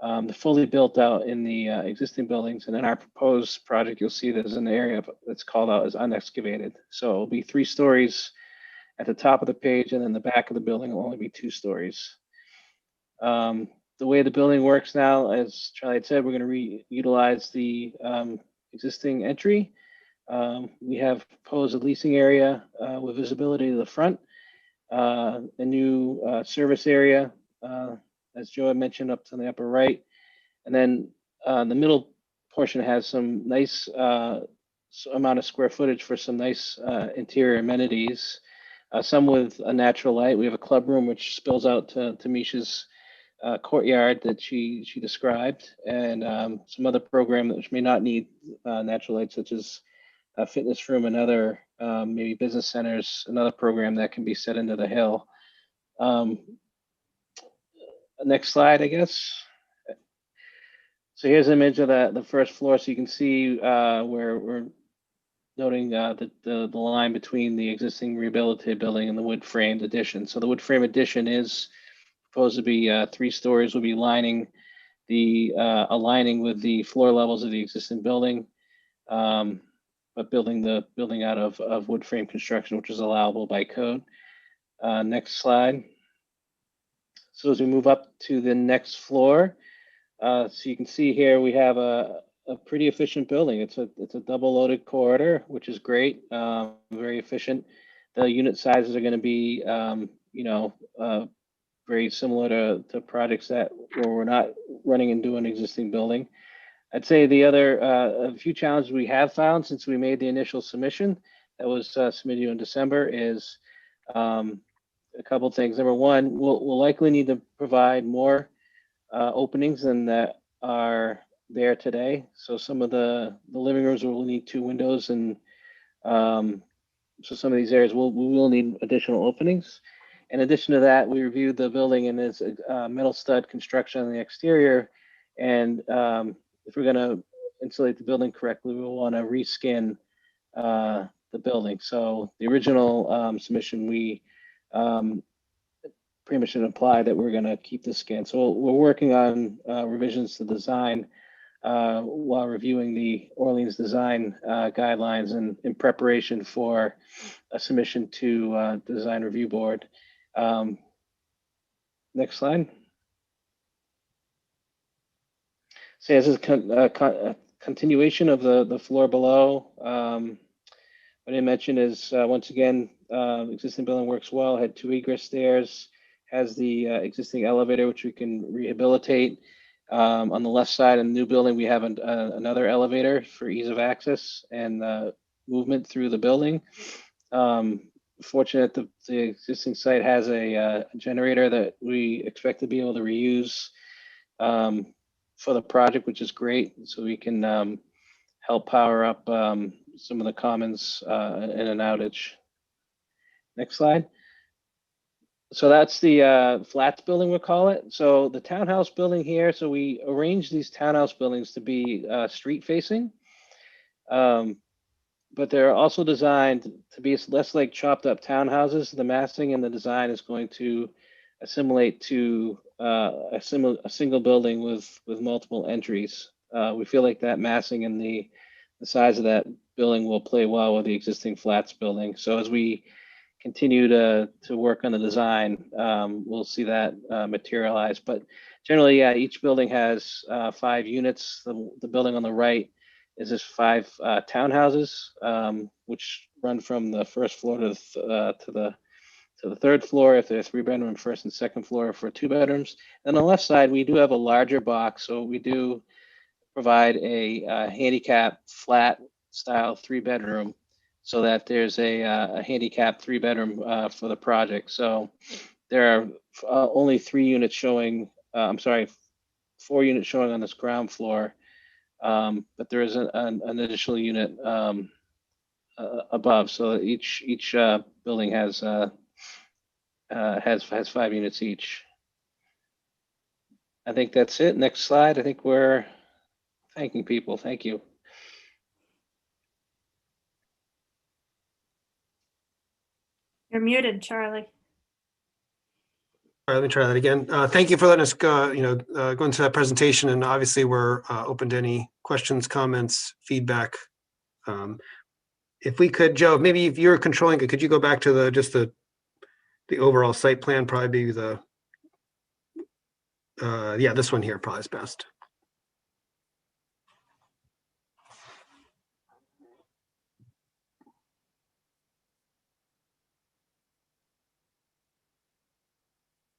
The fully built out in the existing buildings, and in our proposed project, you'll see there's an area that's called out as unexcavated. So it'll be 3 stories at the top of the page, and then the back of the building will only be 2 stories. The way the building works now, as Charlie had said, we're going to reutilize the existing entry. We have proposed a leasing area with visibility to the front, a new service area, as Joe had mentioned, up to the upper right. And then the middle portion has some nice amount of square footage for some nice interior amenities, some with a natural light. We have a club room which spills out to Misha's courtyard that she described, and some other program which may not need natural light, such as a fitness room and other maybe business centers, another program that can be set into the hill. Next slide, I guess. So here's an image of the first floor. So you can see where we're noting the line between the existing rehabilitated building and the wood framed addition. So the wood frame addition is proposed to be 3 stories. Will be aligning with the floor levels of the existing building, but building the building out of wood frame construction, which is allowable by code. Next slide. So as we move up to the next floor, so you can see here we have a pretty efficient building. It's a double loaded corridor, which is great, very efficient. The unit sizes are going to be, very similar to projects where we're not running into an existing building. I'd say the other a few challenges we have found since we made the initial submission that was submitted in December is a couple things. Number one, we'll likely need to provide more openings than that are there today. So some of the living rooms will need 2 windows, and so some of these areas we will need additional openings. In addition to that, we reviewed the building and its metal stud construction on the exterior, and if we're going to insulate the building correctly, we'll want to reskin the building. So the original submission, we pretty much imply that we're going to keep the skin. So we're working on revisions to design while reviewing the Orleans design guidelines and in preparation for a submission to the design review board. Next slide. So this is a continuation of the floor below. What I mentioned is once again, existing building works well, had 2 egress stairs, has the existing elevator, which we can rehabilitate. On the left side in the new building, we have another elevator for ease of access and movement through the building. Fortunate that the existing site has a generator that we expect to be able to reuse for the project, which is great. So we can help power up some of the commons in an outage. Next slide. So that's the flats building, we'll call it. So the townhouse building here, so we arranged these townhouse buildings to be street facing. but they're also designed to be less like chopped up townhouses. The massing and the design is going to assimilate to a single building with multiple entries. We feel like that massing and the size of that building will play well with the existing flats building. So as we continue to work on the design, we'll see that materialize. But generally, yeah, each building has 5 units. The building on the right is just 5 townhouses, which run from the first floor to the 3rd floor if they're 3-bedroom, first and second floor for 2 bedrooms. And on the left side, we do have a larger box, so we do provide a handicap flat style 3-bedroom, so that there's a handicap 3-bedroom for the project. So there are only 3 units showing. I'm sorry, 4 units showing on this ground floor, but there is an additional unit above. So each building has 5 units each. I think that's it. Next slide. I think we're thanking people. Thank you. You're muted, Charlie. All right, let me try that again. Thank you for letting us go into that presentation, and obviously we're open to any questions, comments, feedback. If we could, Joe, maybe if you're controlling it, could you go back to the overall site plan? Probably be this one here probably is best.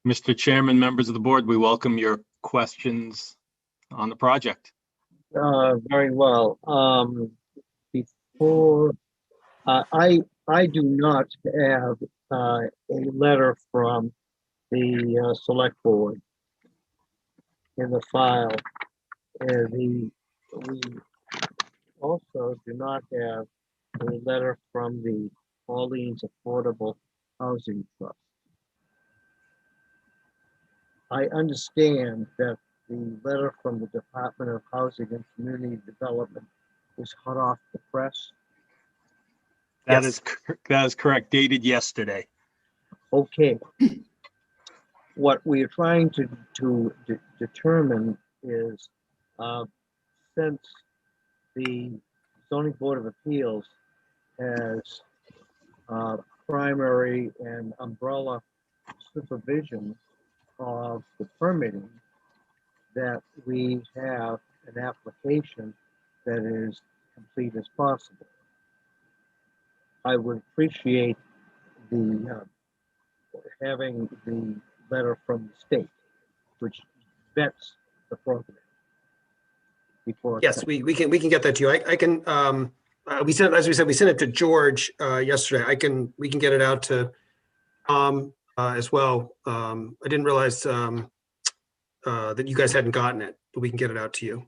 Mr. Chairman, members of the board, we welcome your questions on the project. Very well. Before I do not have a letter from the select board in the file. We also do not have a letter from the Orleans Affordable Housing Trust. I understand that the letter from the Department of Housing and Community Development is hot off the press. That is correct, dated yesterday. Okay. What we are trying to determine is, since the Zoning Board of Appeals has primary and umbrella supervision of the permitting, that we have an application that is complete as possible. I would appreciate the having the letter from the state, which vets the program before. Yes, we can get that to you. I can we sent, as we said, we sent it to George yesterday. We can get it out to as well. I didn't realize that you guys hadn't gotten it, but we can get it out to you.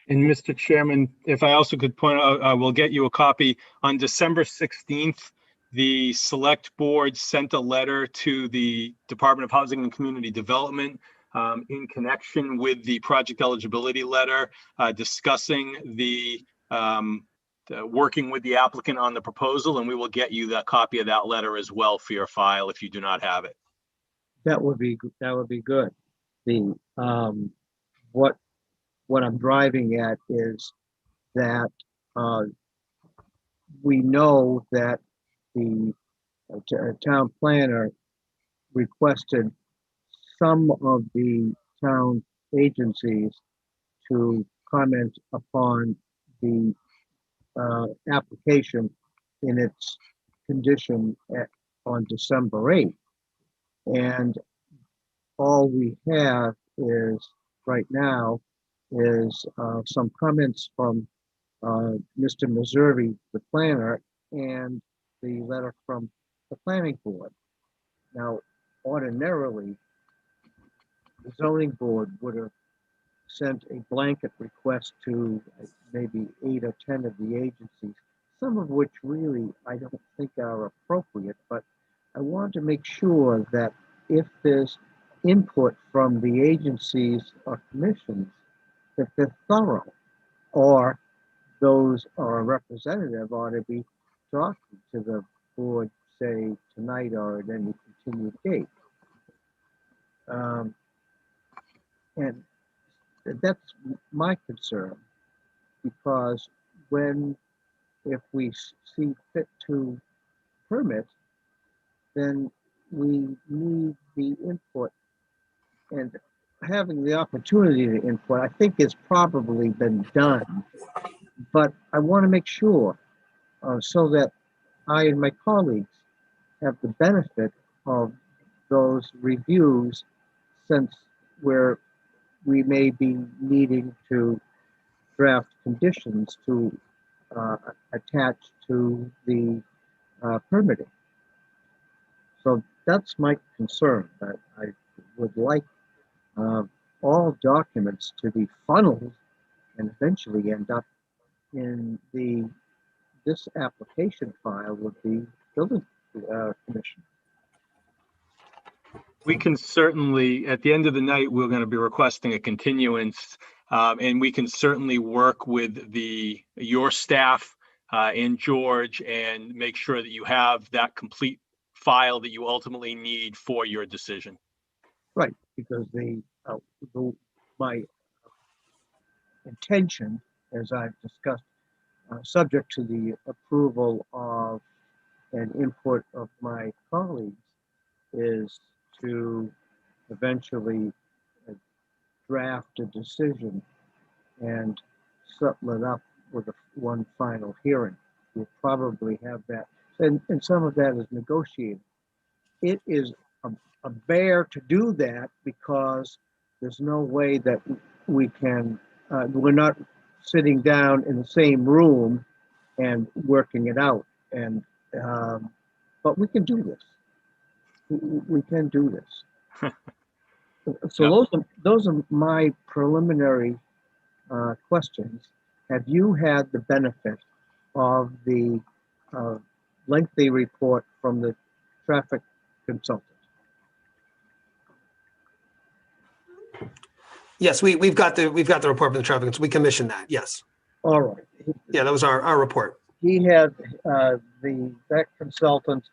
And Mr. Chairman, if I also could point out, I will get you a copy. On December 16th, the select board sent a letter to the Department of Housing and Community Development in connection with the project eligibility letter, discussing the working with the applicant on the proposal, and we will get you that copy of that letter as well for your file if you do not have it. That would be good. The what I'm driving at is that we know that the town planner requested some of the town agencies to comment upon the application in its condition on December 8th. And all we have is right now is some comments from Mr. Meservey, the planner, and the letter from the planning board. Now, ordinarily, the zoning board would have sent a blanket request to maybe 8 or 10 of the agencies, some of which really I don't think are appropriate, but I want to make sure that if there's input from the agencies or commissions, that they're thorough, or those or a representative ought to be talking to the board, say tonight or at any continued date. And that's my concern, because if we see fit to permit, then we need the input, and having the opportunity to input, I think it's probably been done, but I want to make sure so that I and my colleagues have the benefit of those reviews, since we may be needing to draft conditions to attach to the permitting. So that's my concern, that I would like all documents to be funneled and eventually end up in this application file with the building commission. We can certainly, at the end of the night, we're going to be requesting a continuance, and we can certainly work with your staff and George and make sure that you have that complete file that you ultimately need for your decision. Right, because my intention, as I've discussed, subject to the approval of and input of my colleagues, is to eventually draft a decision and settle it up with one final hearing. We'll probably have that, and some of that is negotiated. It is a bear to do that, because there's no way that we can, we're not sitting down in the same room and working it out. And but we can do this. We can do this. So those are my preliminary questions. Have you had the benefit of the lengthy report from the traffic consultant? Yes, we've got the report from the traffic. We commissioned that. Yes. All right. Yeah, that was our report. He had that consultant,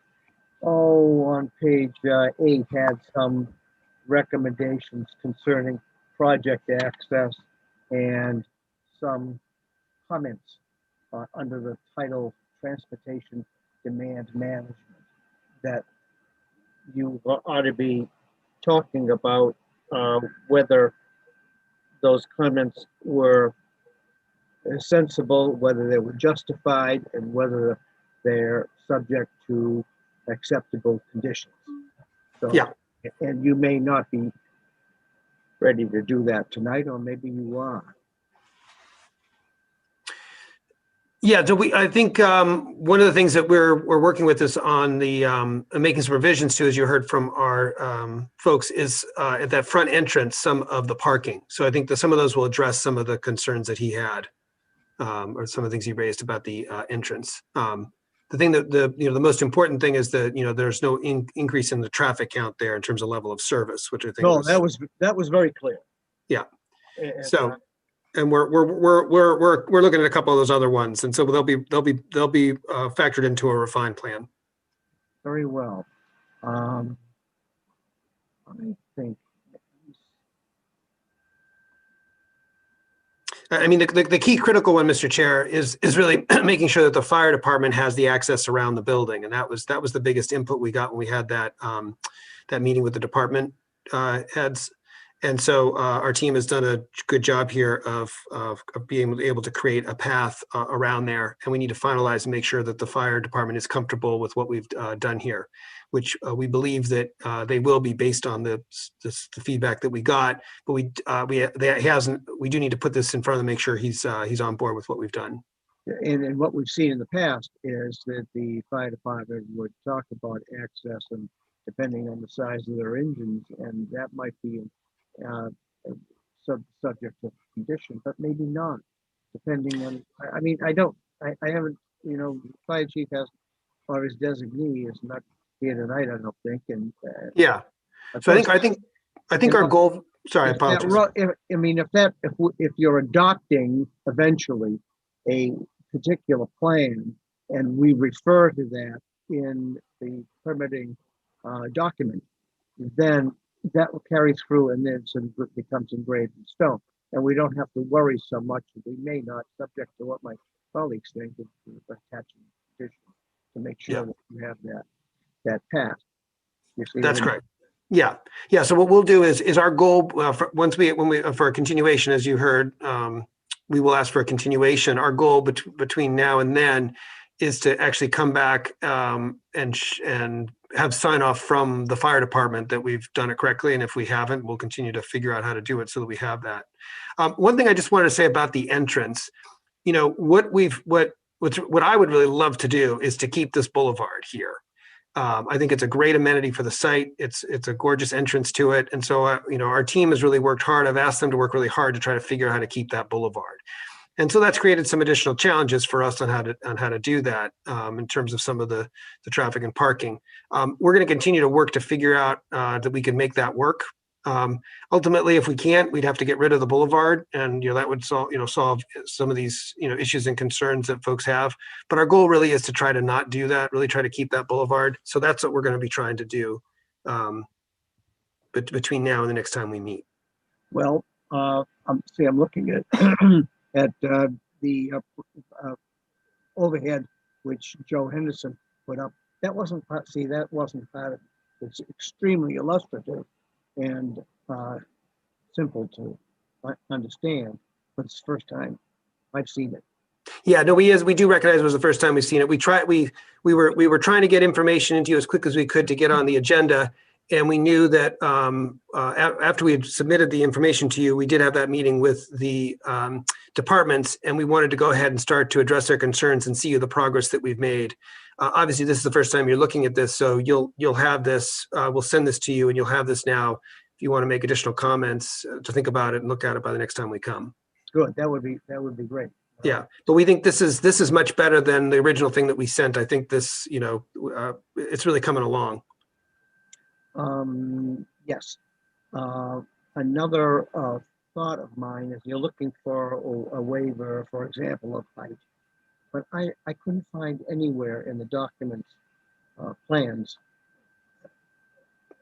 on page 8, had some recommendations concerning project access and some comments under the title Transportation Demand Management that you ought to be talking about, whether those comments were sensible, whether they were justified, and whether they're subject to acceptable conditions. So, yeah. And you may not be ready to do that tonight, or maybe you are. Yeah, I think one of the things that we're working with is on the making some revisions to, as you heard from our folks, is at that front entrance, some of the parking. So I think that some of those will address some of the concerns that he had, or some of the things he raised about the entrance. The thing that the most important thing is that there's no increase in the traffic count there in terms of level of service, which I think that was very clear. Yeah. And, so. And we're looking at a couple of those other ones, and so they'll be factored into a refined plan. Very well. I think. I mean, the key critical one, Mr. Chair, is really making sure that the fire department has the access around the building, and that was the biggest input we got when we had that meeting with the department heads. And so our team has done a good job here of being able to create a path around there. And we need to finalize and make sure that the fire department is comfortable with what we've done here, which we believe that they will be based on the feedback that we got. But we do need to put this in front of them, make sure he's on board with what we've done. And what we've seen in the past is that the fire department would talk about access, and depending on the size of their engines, and that might be subject to condition, but maybe not, depending on. I mean, I haven't. Fire chief has, or his designee is not here tonight, I don't think. And yeah, so I think our goal. Sorry, I apologize. If you're adopting eventually a particular plan, and we refer to that in the permitting document, then that will carry through and then it becomes engraved in stone. And we don't have to worry so much. We may not, subject to what my colleagues think, of attaching petition to make sure Yeah. that you have that passed. You see That's what I mean? correct. Yeah. Yeah. So what we'll do is our goal for a continuation, as you heard, we will ask for a continuation. Our goal between now and then is to actually come back and have sign off from the fire department that we've done it correctly. And if we haven't, we'll continue to figure out how to do it so that we have that. One thing I just wanted to say about the entrance, you know, what I would really love to do is to keep this boulevard here. I think it's a great amenity for the site. It's a gorgeous entrance to it. And so, you know, our team has really worked hard. I've asked them to work really hard to try to figure out how to keep that boulevard. And so that's created some additional challenges for us on how to do that in terms of some of the traffic and parking. We're going to continue to work to figure out that we can make that work. Ultimately, if we can't, we'd have to get rid of the boulevard, and that would solve some of these issues and concerns that folks have. But our goal really is to try to not do that. Really try to keep that boulevard. So that's what we're going to be trying to do between now and the next time we meet. Well, I'm looking at at the overhead which Joe Henderson put up. That wasn't part. See, that wasn't part of it. It's extremely illustrative and simple to understand, but it's the first time I've seen it. Yeah, no, we do recognize it was the first time we've seen it. We were trying to get information into you as quick as we could to get on the agenda, and we knew that after we had submitted the information to you, we did have that meeting with the departments, and we wanted to go ahead and start to address their concerns and see the progress that we've made. Obviously, this is the first time you're looking at this, so you'll have this. We'll send this to you, and you'll have this now. If you want to make additional comments, to think about it and look at it by the next time we come. Good. That would be great. Yeah, but we think this is much better than the original thing that we sent. I think this, it's really coming along. Yes. Another thought of mine is you're looking for a waiver, for example, of height, but I couldn't find anywhere in the documents plans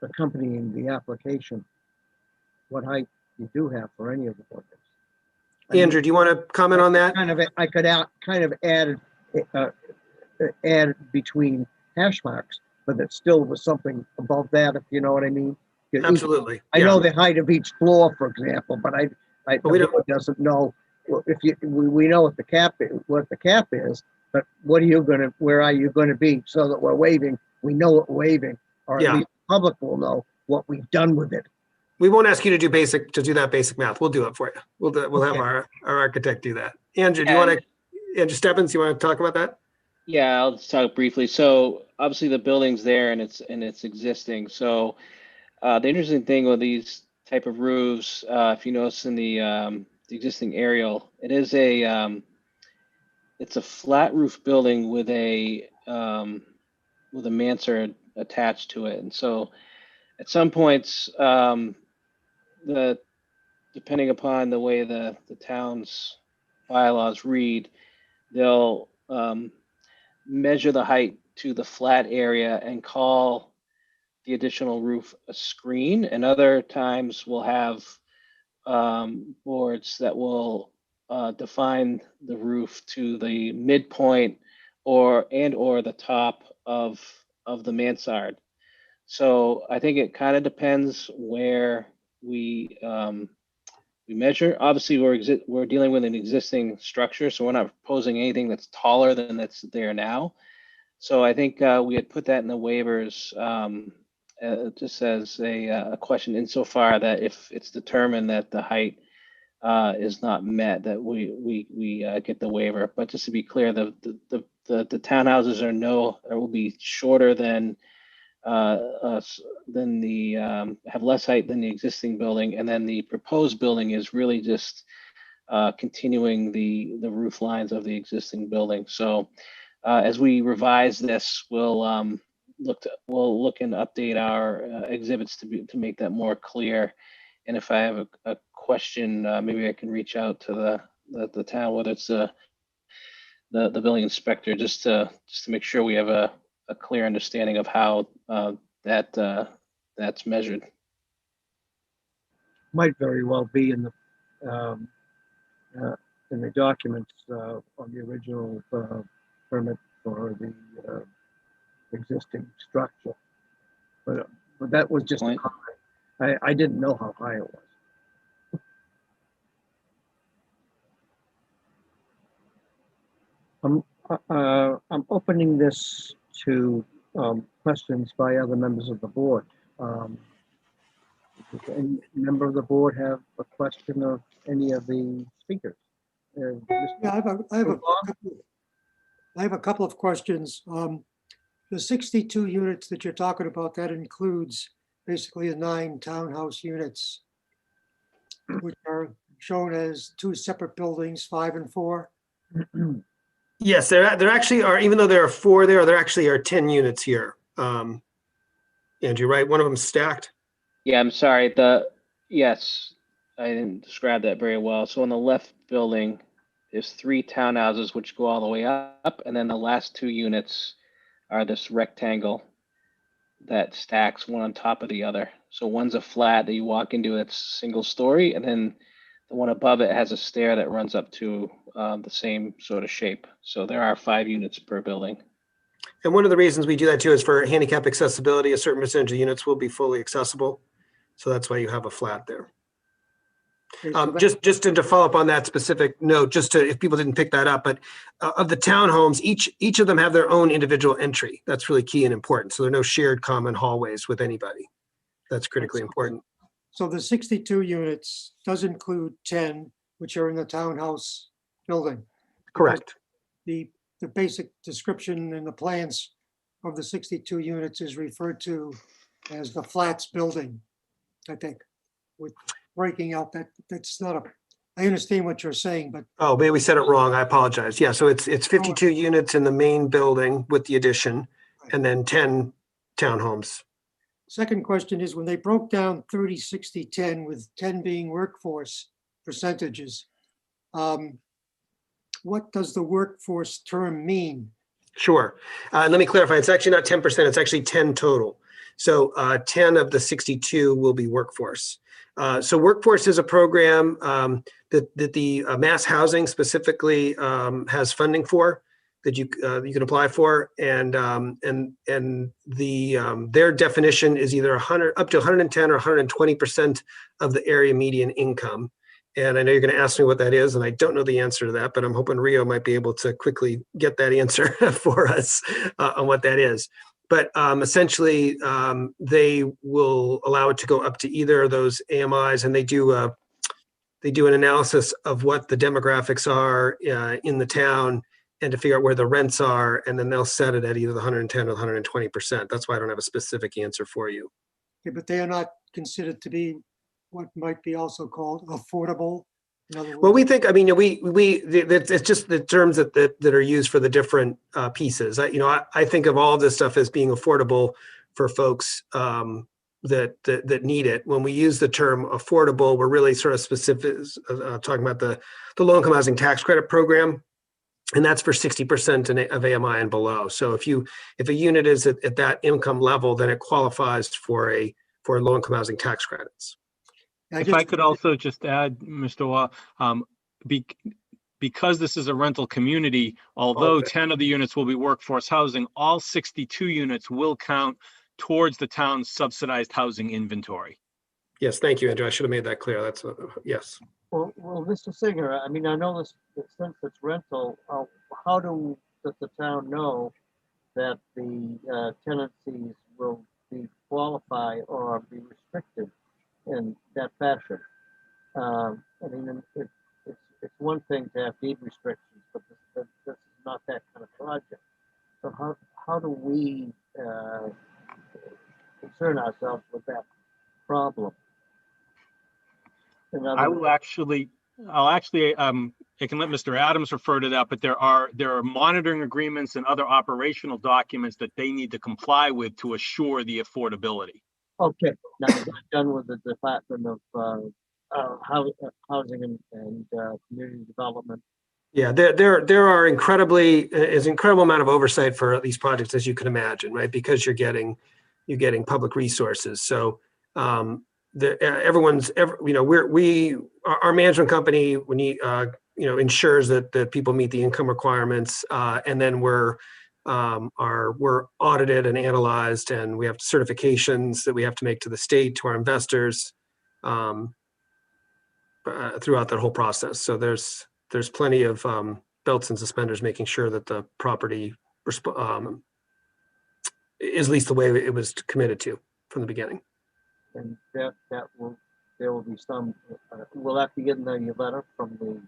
accompanying the application what height you do have for any of the buildings. Andrew, do you want to comment on that? I could add between hash marks, but it still was something above that, if you know what I mean. Absolutely. I know the height of each floor, for example, but we don't doesn't know. We know what the cap is, but where are you going to be so that we're waiving? We know what we're waiving, or at least the public will know what we've done with it. We won't ask you to do that basic math. We'll do it for you. We'll have our architect do that. Andrew, Andrew Stebbins, you want to talk about that? Yeah, I'll just talk briefly. So obviously the building's there and it's existing. So the interesting thing with these type of roofs, if you notice in the existing aerial, it's a flat roof building with a mansard attached to it. And so at some points, depending upon the way the town's bylaws read, they'll measure the height to the flat area and call the additional roof a screen. And other times we'll have boards that will define the roof to the midpoint or the top of the mansard. So I think it kind of depends where we measure. Obviously, we're dealing with an existing structure, so we're not proposing anything that's taller than that's there now. So I think we had put that in the waivers just as a question, insofar that if it's determined that the height is not met, that we get the waiver. But just to be clear, the townhouses will be shorter than have less height than the existing building, and then the proposed building is really just continuing the roof lines of the existing building. So as we revise this, we'll look and update our exhibits to make that more clear. And if I have a question, maybe I can reach out to the town, whether it's the building inspector, just to make sure we have a clear understanding of how that's measured. Might very well be in the documents on the original permit for the existing structure. But that was just a Point. comment. I didn't know how high it was. I'm opening this to questions by other members of the board. Does any member of the board have a question of any of the speakers? Yeah, I have a couple of questions. The 62 units that you're talking about, that includes basically the 9 townhouse units, which are shown as 2 separate buildings, 5 and 4. Yes, there actually are, even though there are 4 there actually are 10 units here. Andrew, right? One of them stacked. Yeah, I'm sorry. Yes, I didn't describe that very well. So on the left building, there's 3 townhouses which go all the way up, and then the last 2 units are this rectangle that stacks one on top of the other. So one's a flat that you walk into, it's single story, and then the one above it has a stair that runs up to the same sort of shape. So there are 5 units per building. And one of the reasons we do that too is for handicap accessibility. A certain percentage of units will be fully accessible. So that's why you have a flat there. Okay, so Just to follow up on that specific note, just to, if people didn't pick that up, but of the townhomes, each of them have their own individual entry. That's really key and important. So there are no shared common hallways with anybody. That's critically important. So the 62 units does include 10, which are in the townhouse building. Correct. The basic description in the plans of the 62 units is referred to as the flats building, I think, with breaking out that's not a, I understand what you're saying, but. Oh, maybe we said it wrong. I apologize. Yeah, so it's 52 units in the main building with the addition, and then 10 townhomes. Second question is, when they broke down 30, 60, 10, with 10 being workforce percentages, what does the workforce term mean? Sure. Let me clarify. It's actually not 10%. It's actually 10 total. So 10 of the 62 will be workforce. So workforce is a program that the Mass Housing specifically has funding for, that you can apply for, and their definition is either 100 up to 110 or 120% of the area median income. And I know you're going to ask me what that is, and I don't know the answer to that, but I'm hoping Rio might be able to quickly get that answer for us on what that is. But essentially, they will allow it to go up to either of those AMIs, and they do an analysis of what the demographics are in the town, and to figure out where the rents are, and then they'll set it at either the 110 or 120%. That's why I don't have a specific answer for you. Okay, but they are not considered to be what might be also called affordable. In other Well, words, we think, I mean, it's just the terms that are used for the different pieces. I think of all this stuff as being affordable for folks that need it. When we use the term affordable, we're really sort of specific, talking about the low-income housing tax credit program, and that's for 60% of AMI and below. So if a unit is at that income level, then it qualifies for low-income housing tax credits. If I could also just add, Mr. Waugh, because this is a rental community, although 10 of the units will be workforce housing, all 62 units will count towards the town's subsidized housing inventory. Yes, thank you, Andrew. I should have made that clear. That's yes. Well, Mr. Singer, I mean, I know this, since it's rental, how does the town know that the tenancies will be qualified or be restricted in that fashion? I mean, it's one thing to have deed restrictions, but this is not that kind of project. So how do we concern ourselves with that problem? I'll actually, I can let Mr. Adams refer to that, but there are monitoring agreements and other operational documents that they need to comply with to assure the affordability. Okay, now is that done with the Department of Housing and Community Development? Yeah, there are is incredible amount of oversight for these projects, as you can imagine, right? Because you're getting public resources. So our management company, when ensures that people meet the income requirements, and then we're audited and analyzed, and we have certifications that we have to make to the state, to our investors, throughout that whole process. So there's plenty of belts and suspenders making sure that the property is leased the way it was committed to from the beginning. And there will be some, we'll have to get a letter from the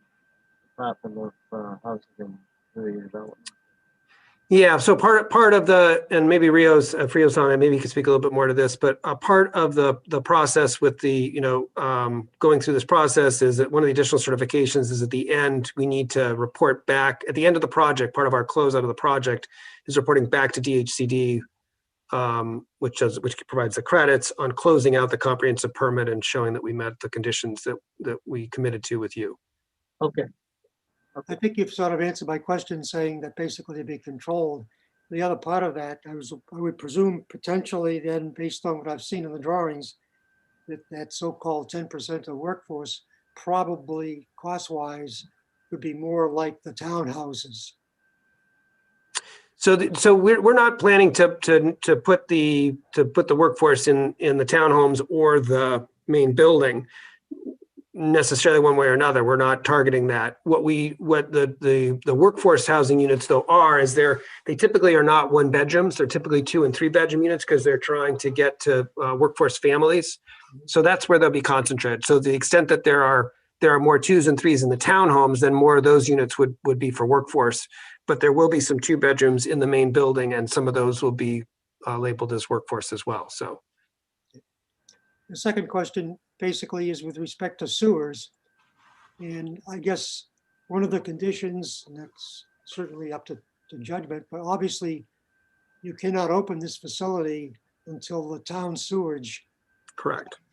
Department of Housing and Community Development. Yeah, so part of the, and maybe Frio's on it, maybe he could speak a little bit more to this, but a part of the process with the, going through this process is that one of the additional certifications is at the end, we need to report back at the end of the project. Part of our closeout of the project is reporting back to DHCD, which provides the credits on closing out the comprehensive permit and showing that we met the conditions that we committed to with you. Okay. I think you've sort of answered my question, saying that basically to be controlled. The other part of that, I would presume potentially then, based on what I've seen in the drawings, that so-called 10% of workforce probably cost-wise would be more like the townhouses. So we're not planning to put the workforce in the townhomes or the main building necessarily one way or another. We're not targeting that. What the workforce housing units though is they typically are not 1 bedrooms. They're typically 2 and 3 bedroom units because they're trying to get to workforce families. So that's where they'll be concentrated. So the extent that there are more 2s and 3s in the townhomes, then more of those units would be for workforce. But there will be some 2 bedrooms in the main building, and some of those will be labeled as workforce as well. So the second question basically is with respect to sewers. And I guess one of the conditions, and that's certainly up to judgment, but obviously you cannot open this facility until the town sewage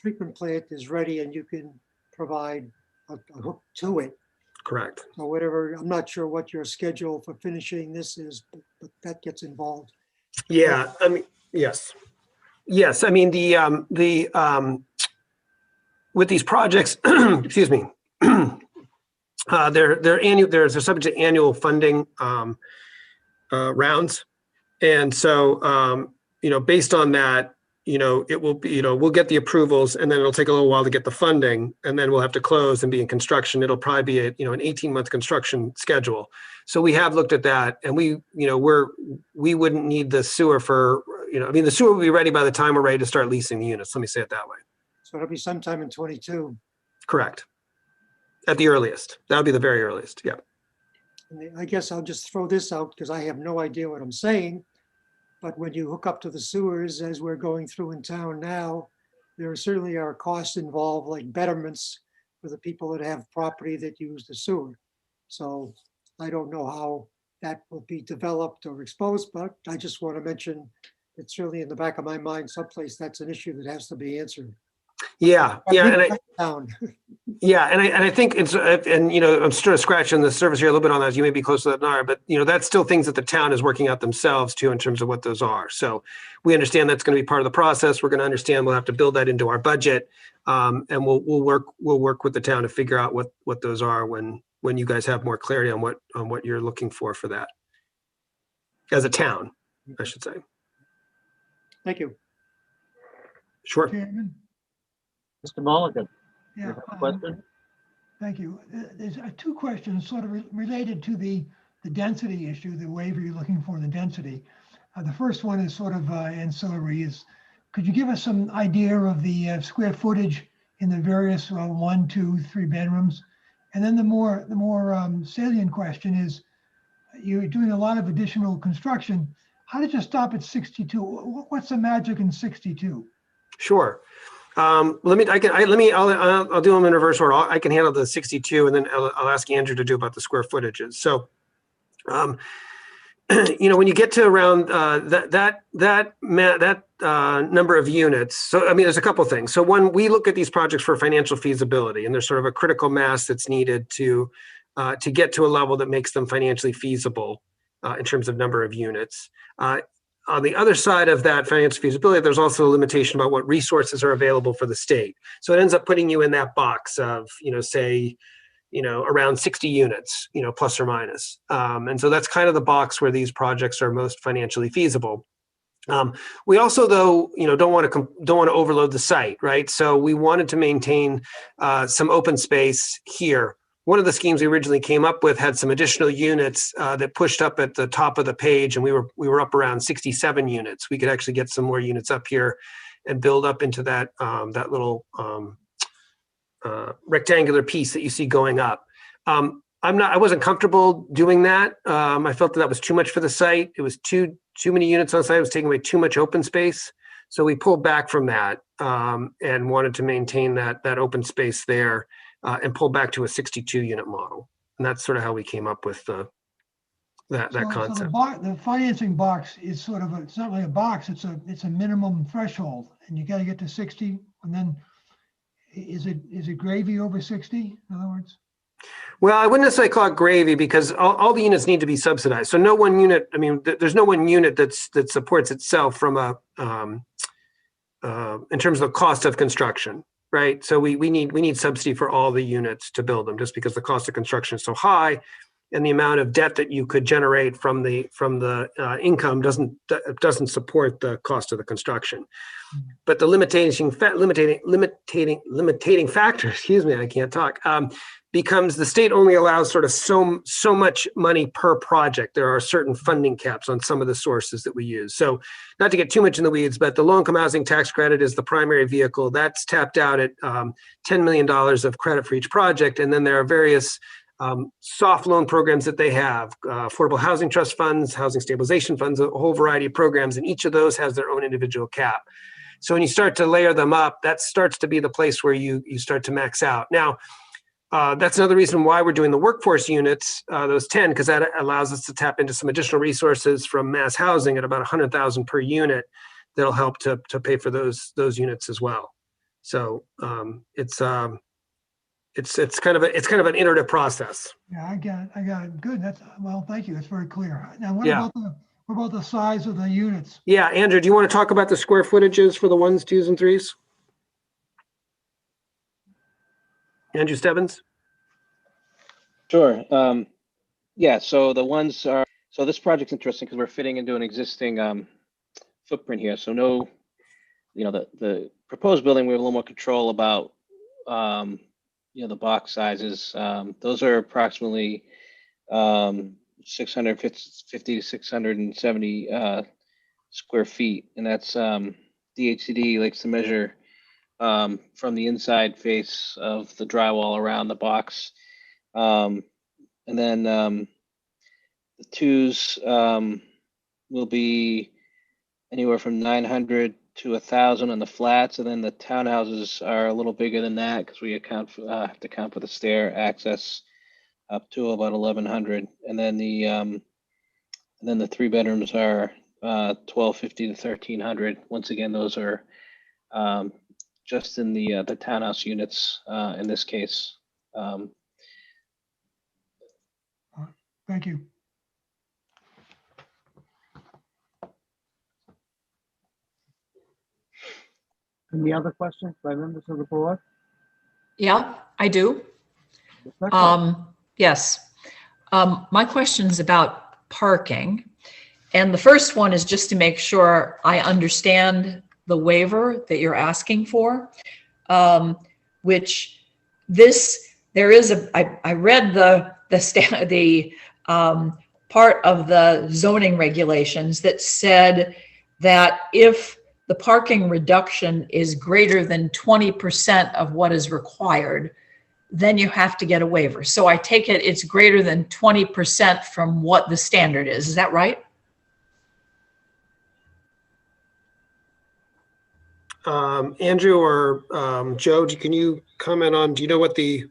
treatment plant is ready and you can provide a hook to it. Correct. So whatever, I'm not sure what your schedule for finishing this is, but that gets involved. Yeah, I mean, yes. I mean, with these projects, excuse me, they're subject to annual funding rounds. And so, based on that, it will be, we'll get the approvals, and then it'll take a little while to get the funding, and then we'll have to close and be in construction. It'll probably be an 18-month construction schedule. So we have looked at that, and we wouldn't need the sewer for, the sewer will be ready by the time we're ready to start leasing the units. Let me say it that way. So it'll be sometime in 22. Correct. At the earliest. That'll be the very earliest. Yeah. And I guess I'll just throw this out because I have no idea what I'm saying. But when you hook up to the sewers, as we're going through in town now, there certainly are costs involved, like betterments for the people that have property that use the sewer. So I don't know how that will be developed or exposed, but I just want to mention it's certainly in the back of my mind, someplace that's an issue that has to be answered. Yeah, and I think it's, and I'm sort of scratching the surface here a little bit on that. You may be close to that, Nara, but that's still things that the town is working out themselves too, in terms of what those are. So we understand that's going to be part of the process. We're going to understand we'll have to build that into our budget, and we'll work with the town to figure out what those are when you guys have more clarity on what you're looking for that as a town, I should say. Thank you. Sure. Chairman? Mr. Mulligan, you Yeah. have a question? Thank you. There's 2 questions sort of related to the density issue, the waiver you're looking for, the density. The first one is sort of ancillary. Could you give us some idea of the square footage in the various 1, 2, 3 bedrooms? And then the more salient question is, you're doing a lot of additional construction. How did you stop at 62? What's the magic in 62? Sure. I'll do them in reverse order. I can handle the 62, and then I'll ask Andrew to do about the square footages. So, when you get to around that number of units, so I mean, there's a couple of things. So one, we look at these projects for financial feasibility, and there's sort of a critical mass that's needed to to get to a level that makes them financially feasible in terms of number of units. On the other side of that financial feasibility, there's also a limitation about what resources are available for the state. So it ends up putting you in that box of, say, around 60 units, plus or minus. And so that's kind of the box where these projects are most financially feasible. We also, though, don't want to overload the site, right? So we wanted to maintain some open space here. One of the schemes we originally came up with had some additional units that pushed up at the top of the page, and we were up around 67 units. We could actually get some more units up here and build up into that that little rectangular piece that you see going up. I wasn't comfortable doing that. I felt that was too much for the site. It was too many units on site. It was taking away too much open space. So we pulled back from that and wanted to maintain that open space there and pull back to a 62 unit model. And that's sort of how we came up with that concept. So the financing box is sort of it's not really a box. It's a minimum threshold, and you got to get to 60. And then is it gravy over 60? In other words. Well, I wouldn't necessarily call it gravy because all the units need to be subsidized. So no one unit, there's no one unit that supports itself from in terms of the cost of construction, right? So we need subsidy for all the units to build them just because the cost of construction is so high and the amount of debt that you could generate from the income doesn't support the cost of the construction. But the limiting factor, excuse me, I can't talk, becomes the state only allows sort of so much money per project. There are certain funding caps on some of the sources that we use. So not to get too much in the weeds, but the low-income housing tax credit is the primary vehicle. That's tapped out at $10 million of credit for each project. And then there are various soft loan programs that they have, affordable housing trust funds, housing stabilization funds, a whole variety of programs, and each of those has their own individual cap. So when you start to layer them up, that starts to be the place where you start to max out. Now, that's another reason why we're doing the workforce units, those 10, because that allows us to tap into some additional resources from mass housing at about 100,000 per unit that'll help to pay for those units as well. So it's kind of an iterative process. Yeah, I got it. Good. Thank you. That's very clear. Now, what about the size of the units? Yeah, Andrew, do you want to talk about the square footages for the 1s, 2s, and 3s? Andrew Stebbins? Sure. Yeah, so the ones are, so this project's interesting because we're fitting into an existing footprint here. So no, the proposed building, we have a little more control about, the box sizes. Those are approximately 650 to 670 square feet. And that's DHCD likes to measure from the inside face of the drywall around the box. And then the 2s will be anywhere from 900 to 1,000 on the flats, and then the townhouses are a little bigger than that because we have to account for the stair access up to about 1,100, and then the 3 bedrooms are 1,250 to 1,300. Once again, those are just in the townhouse units in this case. Thank you. Any other questions by members of the board? Yeah, I do. Yes. My question is about parking. And the first one is just to make sure I understand the waiver that you're asking for, which I read the part of the zoning regulations that said that if the parking reduction is greater than 20% of what is required, then you have to get a waiver. So I take it it's greater than 20% from what the standard is. Is that right? Andrew or Joe, can you comment on, do you know what the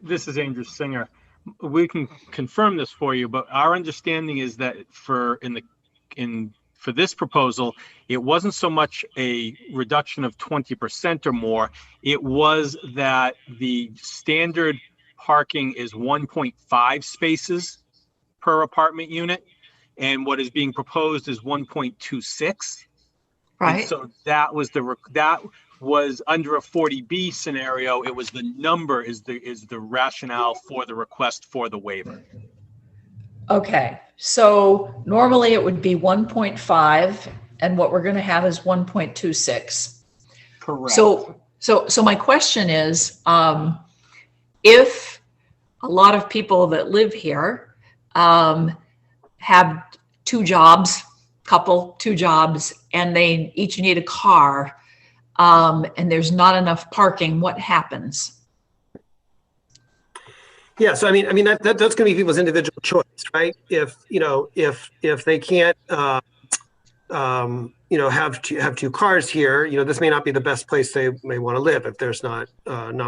This is Andrew Singer. We can confirm this for you, but our understanding is that for for this proposal, it wasn't so much a reduction of 20% or more. It was that the standard parking is 1.5 spaces per apartment unit, and what is being proposed is 1.26. And Right? so that was that was under a 40B scenario. It was the number is the rationale for the request for the waiver. Okay, so normally it would be 1.5, and what we're going to have is 1.26. Correct. So my question is, if a lot of people that live here have two jobs, and they each need a car, and there's not enough parking, what happens? Yeah, so I mean that's going to be people's individual choice, right? If they can't have two cars here, this may not be the best place they may want to live if there's not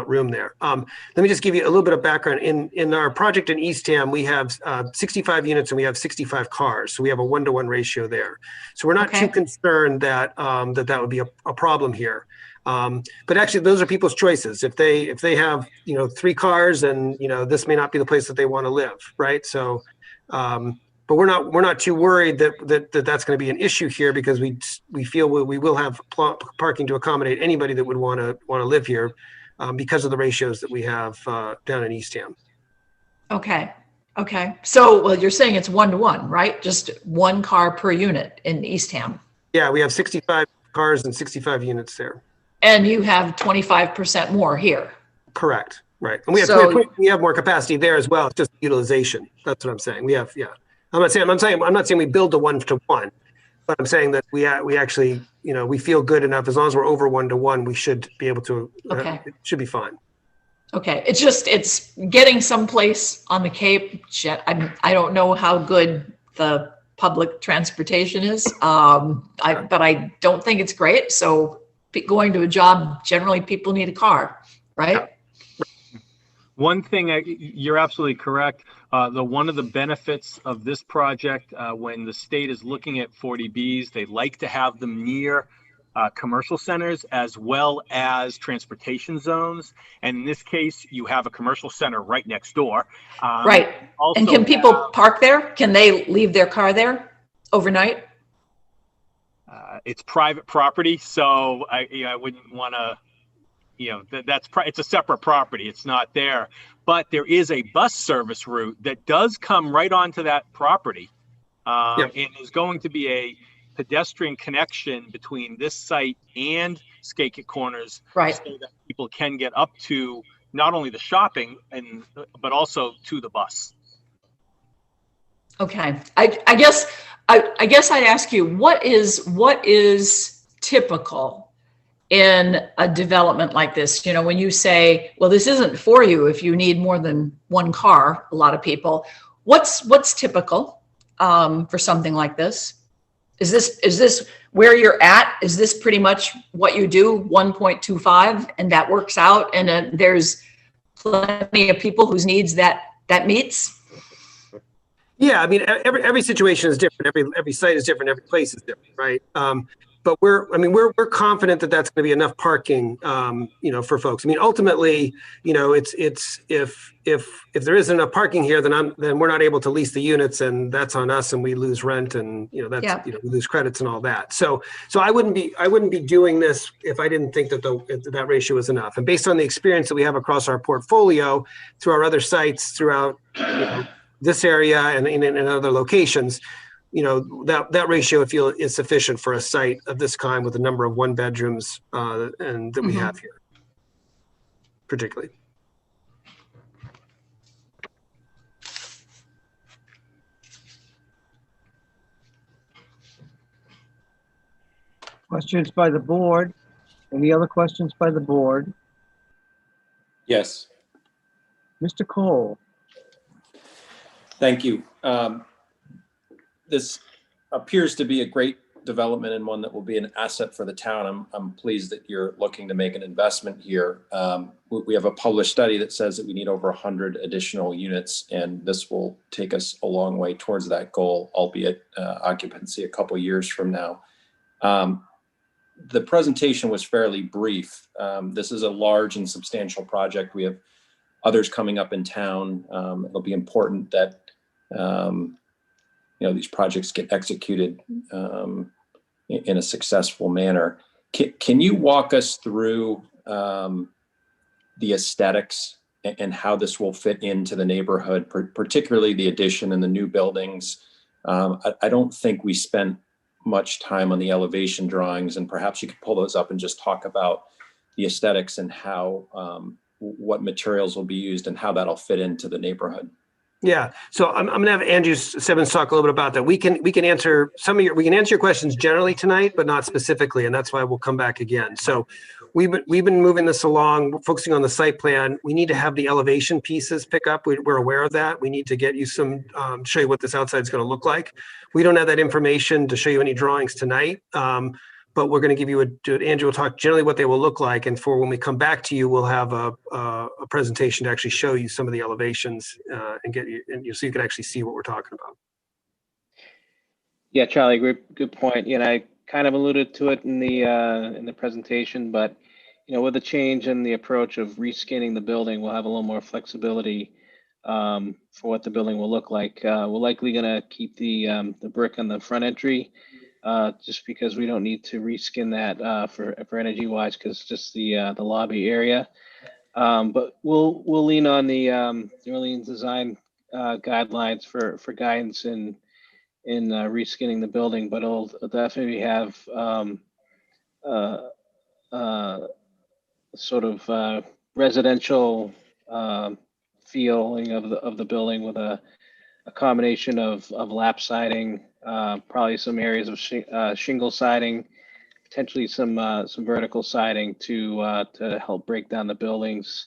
room there. Let me just give you a little bit of background. In our project in Eastham, we have 65 units and we have 65 cars, so we have a 1-to-1 ratio there. So we're not too concerned that that would be a problem here. But actually, those are people's choices. If they have 3 cars, and this may not be the place that they want to live, right? So, but we're not too worried that's going to be an issue here, because we feel we will have parking to accommodate anybody that would want to live here, because of the ratios that we have down in Eastham. Okay. So, well, you're saying it's 1-to-1, right? Just 1 car per unit in Eastham. Yeah, we have 65 cars and 65 units there. And you have 25% more here. Correct. Right. And we have more capacity there as well. It's just utilization. That's what I'm saying. We have, yeah. I'm not saying we build a 1-to-1, but I'm saying that we actually, we feel good enough. As long as we're over 1-to-1, we should be able to, it should be fine. Okay. It's getting someplace on the Cape. I don't know how good the public transportation is. But I don't think it's great. So going to a job, generally people need a car, right? One thing, you're absolutely correct. One of the benefits of this project, when the state is looking at 40Bs, they like to have them near commercial centers as well as transportation zones. And in this case, you have a commercial center right next door. Right. And can people park there? Can they leave their car there overnight? It's private property, so I wouldn't want to, it's a separate property. It's not there, but there is a bus service route that does come right onto that property, and is going to be a pedestrian connection between this site and Skakit Corners, right? So that people can get up to not only the shopping but also to the bus. Okay, I guess I'd ask you, what is typical in a development like this? When you say, well, this isn't for you if you need more than 1 car, a lot of people, what's typical for something like this? Is this where you're at? Is this pretty much what you do, 1.25, and that works out, and there's plenty of people whose needs that meets? Yeah, I mean, every situation is different. Every site is different. Every place is different, right? But we're confident that that's going to be enough parking, for folks. I mean, ultimately, it's if there isn't enough parking here, then we're not able to lease the units, and that's on us, and we lose rent, and we lose credits and all that. So I wouldn't be doing this if I didn't think that that ratio is enough. And based on the experience that we have across our portfolio, through our other sites throughout this area and in other locations, that ratio, I feel, is sufficient for a site of this kind with a number of 1-bedrooms and that we have here, particularly. Questions by the board? Any other questions by the board? Yes. Mr. Cole. Thank you. This appears to be a great development and one that will be an asset for the town. I'm pleased that you're looking to make an investment here. We have a published study that says that we need over 100 additional units, and this will take us a long way towards that goal, albeit occupancy a couple years from now. The presentation was fairly brief. This is a large and substantial project. We have others coming up in town. It'll be important that these projects get executed in a successful manner. Can you walk us through the aesthetics and how this will fit into the neighborhood, particularly the addition and the new buildings? I don't think we spent much time on the elevation drawings, and perhaps you could pull those up and just talk about the aesthetics and how what materials will be used and how that'll fit into the neighborhood. Yeah, so I'm going to have Andrew Stebbins talk a little bit about that. We can answer your questions generally tonight, but not specifically, and that's why we'll come back again. So we've been moving this along, focusing on the site plan. We need to have the elevation pieces pick up. We're aware of that. We need to get you some, show you what this outside is going to look like. We don't have that information to show you any drawings tonight, but we're going to give you Andrew will talk generally what they will look like, and for when we come back to you, we'll have a presentation to actually show you some of the elevations and get you, so you can actually see what we're talking about. Yeah, Charlie, good point. I kind of alluded to it in the presentation, but with the change in the approach of reskinning the building, we'll have a little more flexibility for what the building will look like. We're likely going to keep the brick on the front entry, just because we don't need to reskin that for energy wise, because just the lobby area. But we'll lean on the Orleans design guidelines for guidance in reskinning the building, but it'll definitely have sort of residential feeling of the building with a combination of lap siding, probably some areas of shingle siding, potentially some vertical siding to help break down the buildings.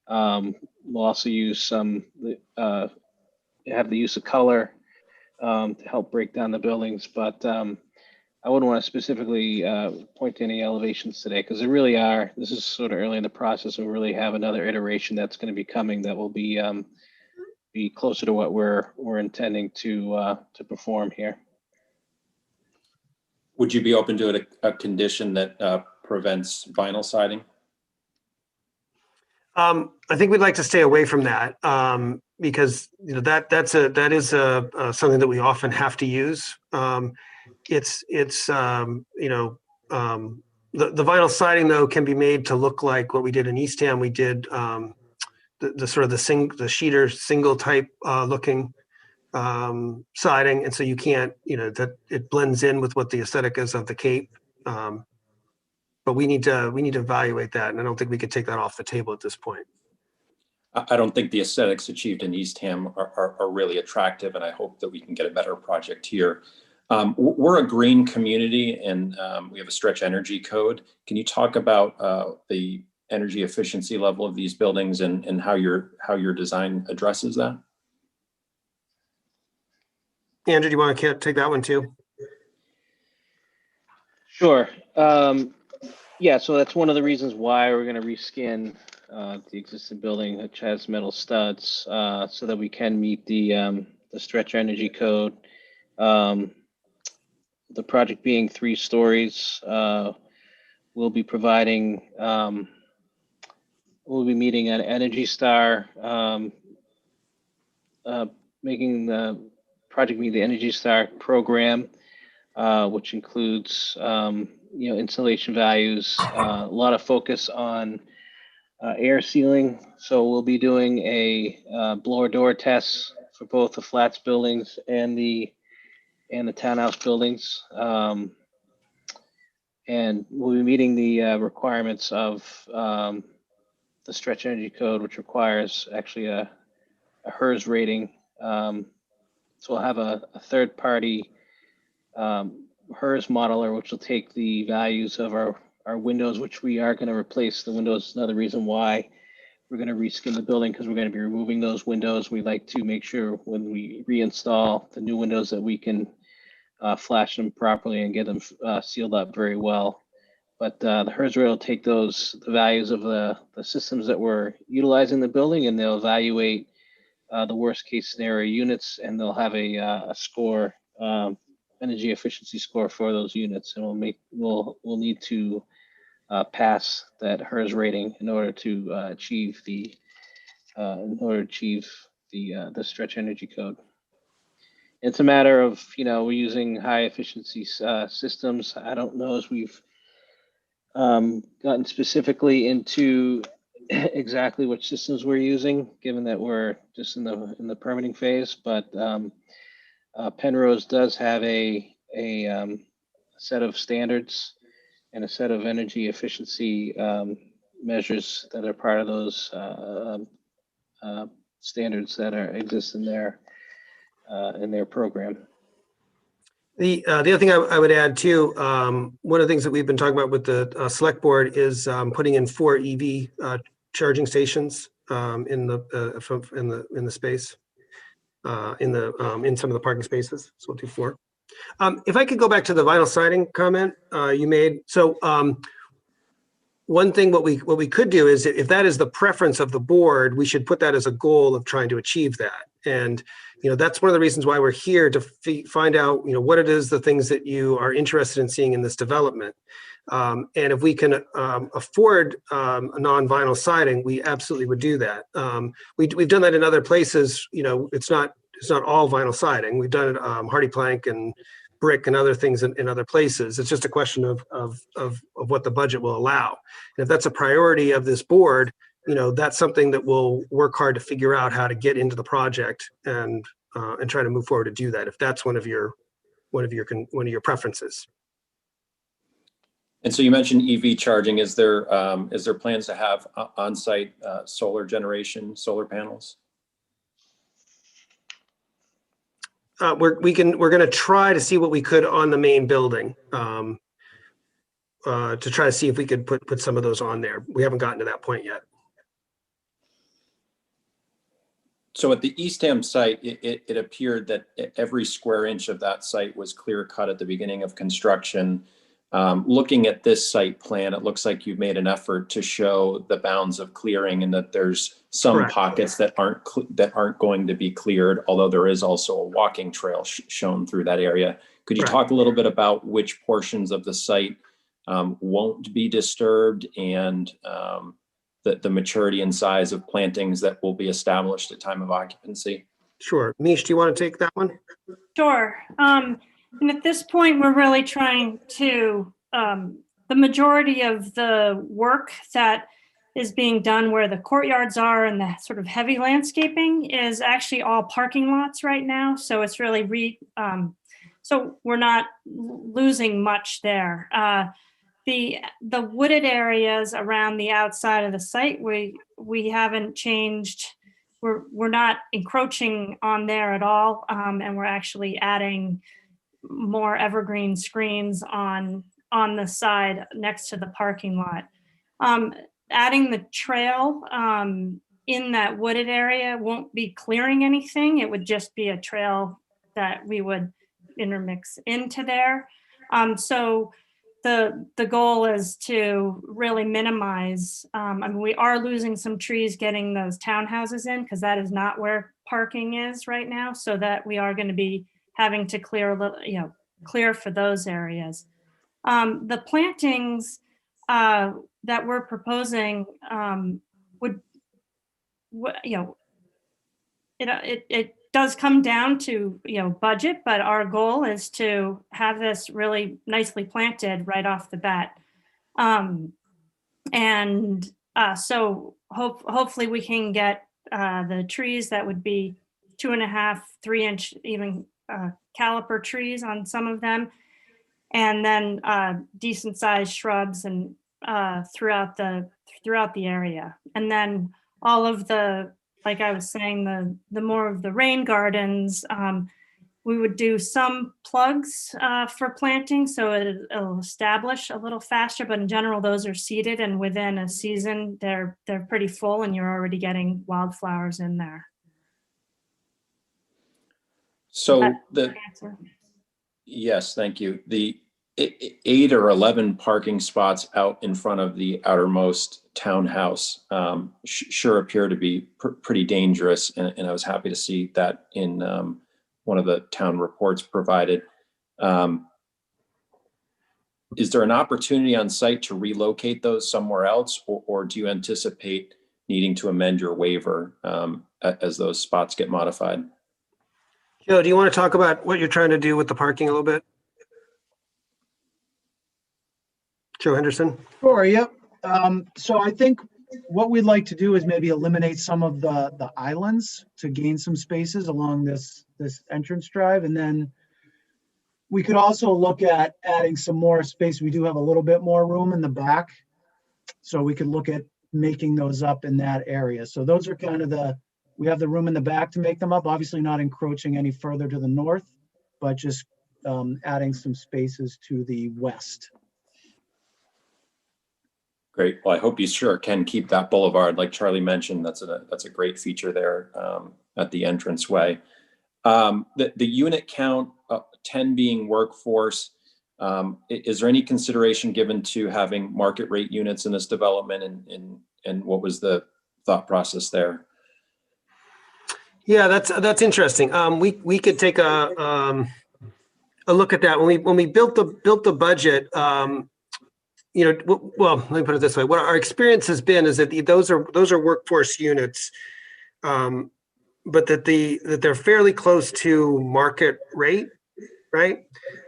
We'll also use have the use of color to help break down the buildings, but I wouldn't want to specifically point to any elevations today, because there really are. This is sort of early in the process. We'll really have another iteration that's going to be coming that will be closer to what we're intending to perform here. Would you be open to a condition that prevents vinyl siding? I think we'd like to stay away from that because that is something that we often have to use. The vinyl siding though can be made to look like what we did in Eastham. We did the sort of the sheeter single type looking siding, and so you can't, that it blends in with what the aesthetic is of the Cape. But we need to evaluate that, and I don't think we could take that off the table at this point. I don't think the aesthetics achieved in Eastham are really attractive, and I hope that we can get a better project here. We're a green community, and we have a stretch energy code. Can you talk about the energy efficiency level of these buildings and how your design addresses that? Andrew, do you want to take that one too? Sure. Yeah, so that's one of the reasons why we're going to reskin the existing building, which has metal studs, so that we can meet the stretch energy code. The project being 3 stories, we'll be providing, we'll be meeting an Energy Star, making the project meet the Energy Star program, which includes insulation values, a lot of focus on air sealing. So we'll be doing a blower door test for both the flats buildings and the townhouse buildings. And we'll be meeting the requirements of the stretch energy code, which requires actually a HERS rating. So we'll have a third party HERS modeler, which will take the values of our windows, which we are going to replace the windows. Another reason why we're going to reskin the building, because we're going to be removing those windows. We like to make sure when we reinstall the new windows that we can flash them properly and get them sealed up very well. But the HERS rate will take the values of the systems that we're utilizing in the building, and they'll evaluate the worst case scenario units, and they'll have a score, energy efficiency score for those units, and we'll need to pass that HERS rating in order to achieve the stretch energy code. It's a matter of, we're using high efficiency systems. I don't know as we've gotten specifically into exactly which systems we're using, given that we're just in the permitting phase. But Penrose does have a set of standards and a set of energy efficiency measures that are part of those standards that exist in their program. The other thing I would add too, one of the things that we've been talking about with the select board is putting in 4 EV charging stations in the space, in some of the parking spaces. So we'll do 4. If I could go back to the vinyl siding comment you made. So one thing what we could do is, if that is the preference of the board, we should put that as a goal of trying to achieve that. And that's one of the reasons why we're here, to find out what it is, the things that you are interested in seeing in this development. And if we can afford a non-vinyl siding, we absolutely would do that. We've done that in other places. It's not all vinyl siding. We've done it hardy plank and brick and other things in other places. It's just a question of what the budget will allow. And if that's a priority of this board, that's something that we'll work hard to figure out how to get into the project and try to move forward to do that, if that's one of your preferences. And so you mentioned EV charging. Is there plans to have on-site solar generation, solar panels? We're going to try to see what we could on the main building, to try to see if we could put some of those on there. We haven't gotten to that point yet. So at the Eastham site, it appeared that every square inch of that site was clear cut at the beginning of construction. Looking at this site plan, it looks like you've made an effort to show the bounds of clearing, and that there's some Correct. pockets that aren't going to be cleared, although there is also a walking trail shown through that area. Could you Correct. talk a little bit about which portions of the site won't be disturbed, and the maturity and size of plantings that will be established at time of occupancy? Sure. Mish, do you want to take that one? Sure. And at this point, we're really trying to, the majority of the work that is being done where the courtyards are and the sort of heavy landscaping is actually all parking lots right now. So it's really, so we're not losing much there. The wooded areas around the outside of the site, we haven't changed. We're not encroaching on there at all, and we're actually adding more evergreen screens on the side next to the parking lot. Adding the trail in that wooded area won't be clearing anything. It would just be a trail that we would intermix into there. So the goal is to really minimize, we are losing some trees getting those townhouses in, because that is not where parking is right now. So that we are going to be having to clear a little, clear for those areas. The plantings that we're proposing it does come down to budget, but our goal is to have this really nicely planted right off the bat, so hopefully we can get the trees that would be 2.5, 3 inch even caliper trees on some of them, and then decent sized shrubs and throughout the area. And then all of the, like I was saying, the more of the rain gardens, we would do some plugs for planting, so it'll establish a little faster, but in general those are seeded, and within a season they're pretty full and you're already getting wildflowers in there. So Yes, thank you. The 8 or 11 parking spots out in front of the outermost townhouse sure appear to be pretty dangerous. And I was happy to see that in one of the town reports provided. Is there an opportunity on site to relocate those somewhere else, or do you anticipate needing to amend your waiver as those spots get modified? Joe, do you want to talk about what you're trying to do with the parking a little bit? Joe Henderson? Sure, yep. So I think what we'd like to do is maybe eliminate some of the islands to gain some spaces along this entrance drive. And then we could also look at adding some more space. We do have a little bit more room in the back. So we could look at making those up in that area. So those are kind of we have the room in the back to make them up, obviously not encroaching any further to the north, but just adding some spaces to the west. Great. Well, I hope you sure can keep that boulevard. Like Charlie mentioned, that's a great feature there at the entranceway. The unit count, 10 being workforce, is there any consideration given to having market rate units in this development, and what was the thought process there? Yeah, that's interesting. We could take a look at that when we built the budget. Well, let me put it this way. What our experience has been is that those are workforce units, but that they're fairly close to market rate, right?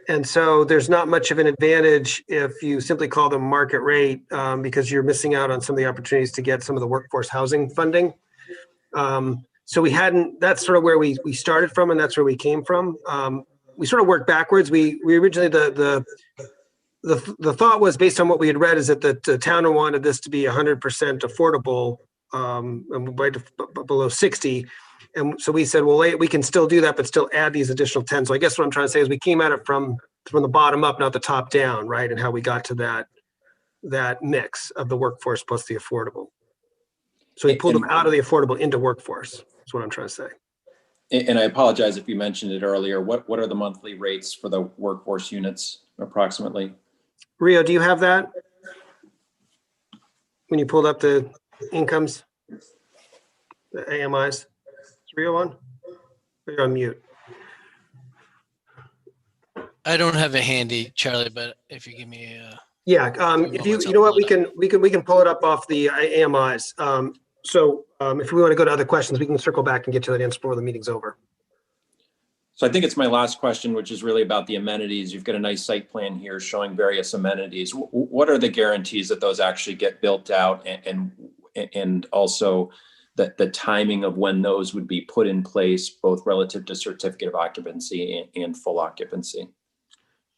And so there's not much of an advantage if you simply call them market rate because you're missing out on some of the opportunities to get some of the workforce housing funding. So that's sort of where we started from, and that's where we came from. We sort of worked backwards. We originally, the thought was, based on what we had read, is that the town wanted this to be 100% affordable, and right below 60. And so we said, well, we can still do that, but still add these additional 10. So I guess what I'm trying to say is we came at it from the bottom up, not the top down, right? And how we got to that mix of the workforce plus the affordable. So we pulled them out of the affordable into workforce. That's what I'm trying to say. And I apologize if you mentioned it earlier. What are the monthly rates for the workforce units approximately? Rio, do you have that? When you pulled up the incomes, the AMIs? Is Rio on? You're on mute. I don't have it handy, Charlie, but if you give me a yeah, if you know what, we can pull it up off the AMIs. So if we want to go to other questions, we can circle back and get to that answer before the meeting's over. So I think it's my last question, which is really about the amenities. You've got a nice site plan here showing various amenities. What are the guarantees that those actually get built out, and also the timing of when those would be put in place, both relative to certificate of occupancy and full occupancy?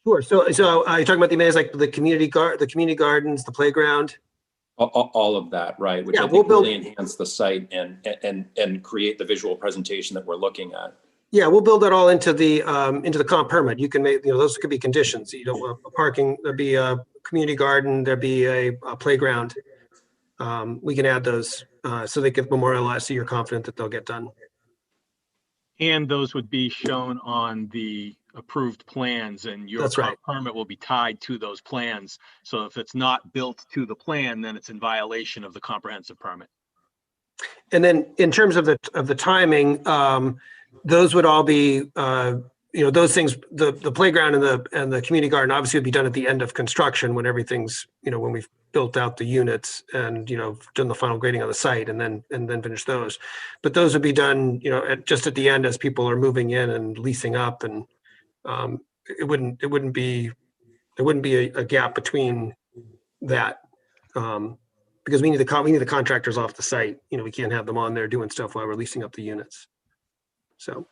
Sure. So you're talking about the amenities like the community gardens, the playground? All of that, right? Which I think really enhance the site and create the visual presentation that we're looking at. Yeah, we'll build that all into the comp permit. You can make, those could be conditions. Parking, there'd be a community garden, there'd be a playground. We can add those so they get memorialized, so you're confident that they'll get done. And those would be shown on the approved plans, and your comp permit will be tied to those plans. So if it's not built to the plan, then it's in violation of the comprehensive permit. And then in terms of the timing, those would all be, those things, the playground and the community garden obviously would be done at the end of construction when everything's, when we've built out the units and, done the final grading on the site and then finish those. But those would be done, just at the end as people are moving in and leasing up, and there wouldn't be a gap between that. Because we need the contractors off the site. We can't have them on there doing stuff while we're leasing up the units. So.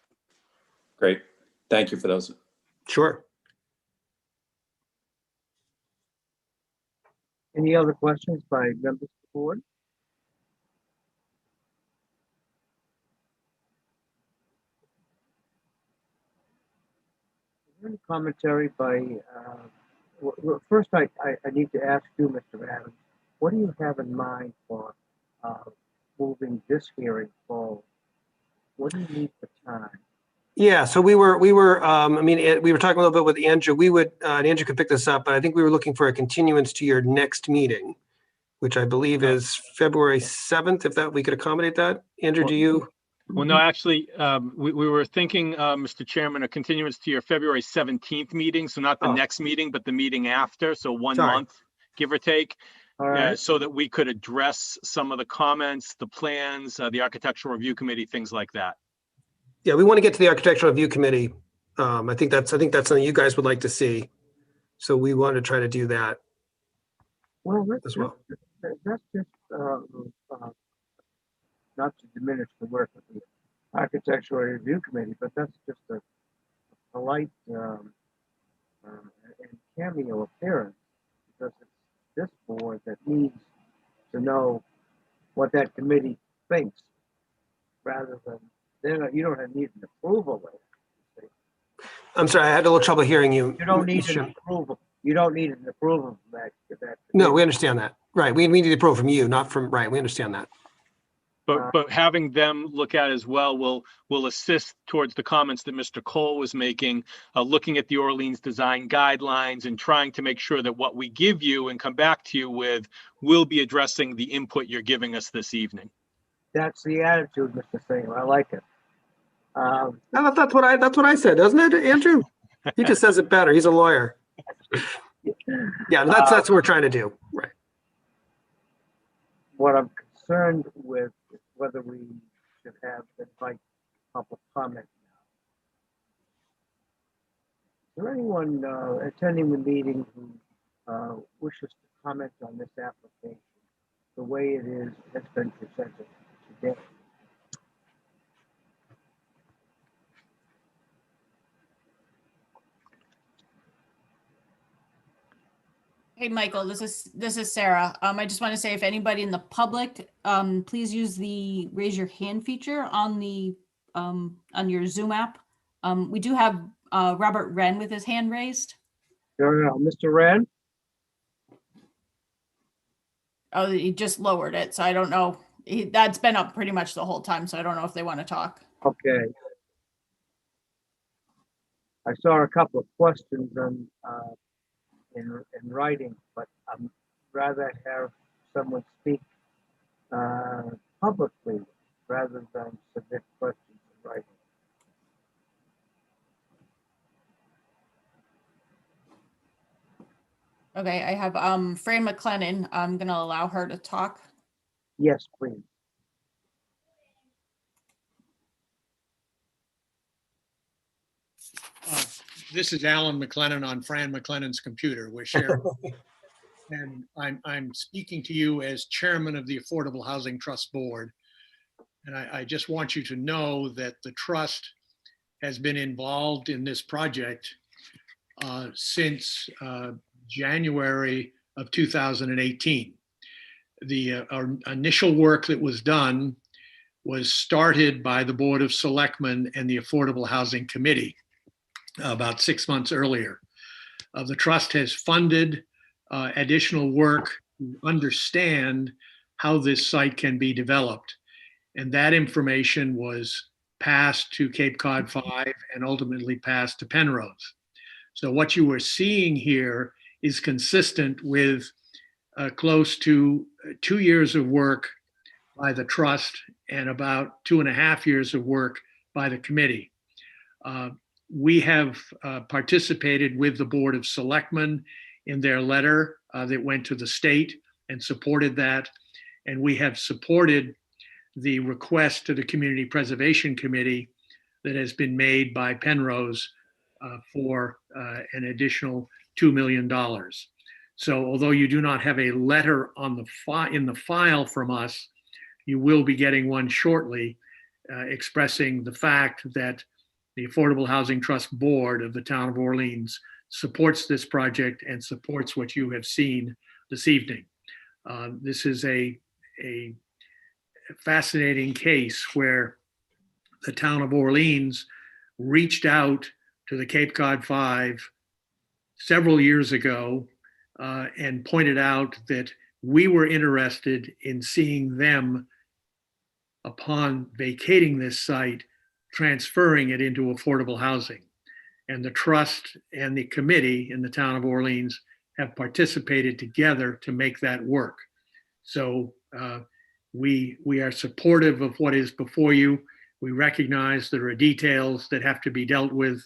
Great. Thank you for those. Sure. Any other questions by members of the board? Is there any commentary by, well, first I need to ask you, Mr. Adams, what do you have in mind for moving this hearing forward? What do you need for time? Yeah, so we were, I mean, we were talking a little bit with Andrew. We would, and Andrew could pick this up, but I think we were looking for a continuance to your next meeting, which I believe is February 7th, if that, we could accommodate that. Andrew, do you? Well, no, actually, we were thinking, Mr. Chairman, a continuance to your February 17th meeting. So not the Oh. next meeting, but the meeting after. So 1 Sorry. month, give or take. All right. So that we could address some of the comments, the plans, the architectural review committee, things like that. Yeah, we want to get to the architectural review committee. I think that's something you guys would like to see. So we want to try to do that Well, as well. that's just, not to diminish the work of the architectural review committee, but that's just a polite and cameo appearance, because it's this board that needs to know what that committee thinks, rather than, you don't need an approval letter. I'm sorry, I had a little trouble hearing you. You don't need Mr. an Chairman. approval. You don't need an approval from that. No, we understand that. Right, we need the approval from you, not from, right, we understand that. But having them look at as well will assist towards the comments that Mr. Cole was making, looking at the Orleans design guidelines and trying to make sure that what we give you and come back to you with will be addressing the input you're giving us this evening. That's the attitude, Mr. Singer. I like it. That's what I said, doesn't it, Andrew? He just says it better. He's a lawyer. Yeah, that's what we're trying to do. Right. What I'm concerned with is whether we should invite public comment now. Is there anyone attending the meeting who wishes to comment on this application the way it has been presented today? Hey, Michael, this is Sarah. I just want to say, if anybody in the public, please use the raise your hand feature on the on your Zoom app. We do have Robert Wren with his hand raised. Mr. Wren? Oh, he just lowered it, so I don't know. That's been up pretty much the whole time, so I don't know if they want to talk. Okay. I saw a couple of questions in writing, but I'd rather have someone speak publicly rather than submit questions in writing. Okay, I have Fran McLennan. I'm going to allow her to talk. Yes, please. This is Alan McLennan on Fran McLennan's computer. We're sharing. And I'm speaking to you as chairman of the Affordable Housing Trust Board. And I just want you to know that the trust has been involved in this project since January of 2018. Our initial work that was done was started by the Board of Selectmen and the Affordable Housing Committee about 6 months earlier. The trust has funded additional work to understand how this site can be developed. And that information was passed to Cape Cod 5 and ultimately passed to Penrose. So what you are seeing here is consistent with close to 2 years of work by the trust and about 2.5 years of work by the committee. We have participated with the Board of Selectmen in their letter that went to the state and supported that. And we have supported the request to the Community Preservation Committee that has been made by Penrose for an additional $2 million. So although you do not have a letter on in the file from us, you will be getting one shortly expressing the fact that the Affordable Housing Trust Board of the Town of Orleans supports this project and supports what you have seen this evening. This is a fascinating case where the Town of Orleans reached out to the Cape Cod 5 several years ago and pointed out that we were interested in seeing them, upon vacating this site, transferring it into affordable housing. And the trust and the committee in the town of Orleans have participated together to make that work. So we are supportive of what is before you. We recognize there are details that have to be dealt with.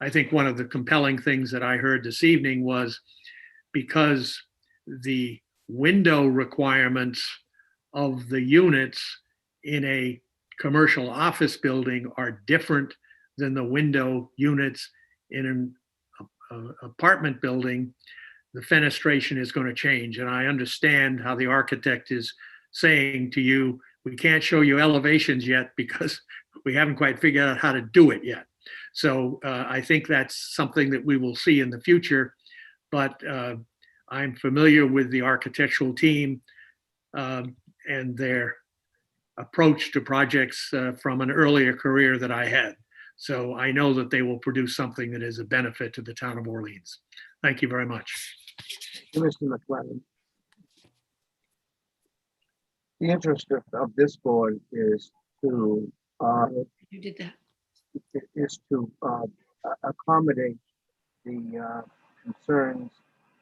I think one of the compelling things that I heard this evening was because the window requirements of the units in a commercial office building are different than the window units in an apartment building, the fenestration is going to change. And I understand how the architect is saying to you, we can't show you elevations yet because we haven't quite figured out how to do it yet. So I think that's something that we will see in the future. But I'm familiar with the architectural team and their approach to projects from an earlier career that I had. So I know that they will produce something that is a benefit to the town of Orleans. Thank you very much. Mr. McLennan. The interest of this board is to You did that. accommodate the concerns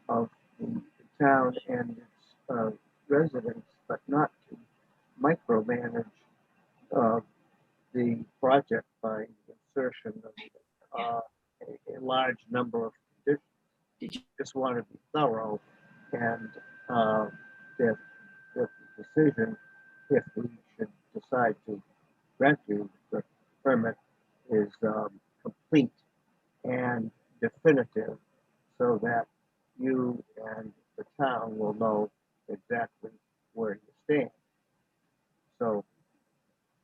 of the town and its residents, but not to micromanage the project by insertion of a large number of conditions. Just want to be thorough, and that the decision, if we should decide to grant you the permit, is complete and definitive, so that you and the town will know exactly where you stand. So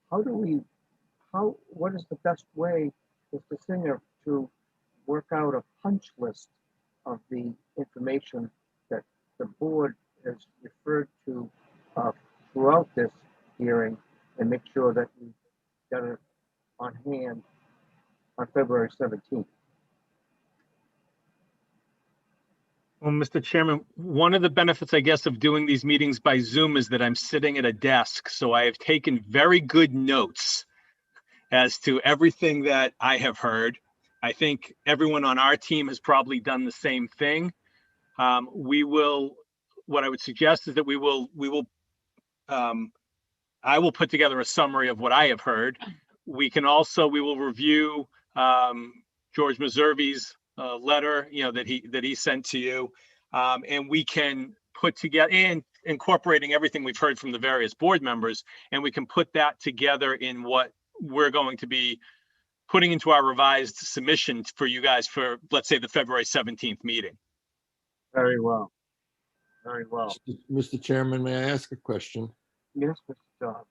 what is the best way, Mr. Singer, to work out a punch list of the information that the board has referred to throughout this hearing, and make sure that we got it on hand on February 17th? Well, Mr. Chairman, one of the benefits, I guess, of doing these meetings by Zoom is that I'm sitting at a desk. So I have taken very good notes as to everything that I have heard. I think everyone on our team has probably done the same thing. What I would suggest is that I will put together a summary of what I have heard. We will review George Meservy's letter, that he sent to you, and we can put together, and incorporating everything we've heard from the various board members, and we can put that together in what we're going to be putting into our revised submission for you guys for, let's say, the February 17th meeting. Very well. Very well. Mr. Chairman, may I ask a question? Yes, Mr. Dodd.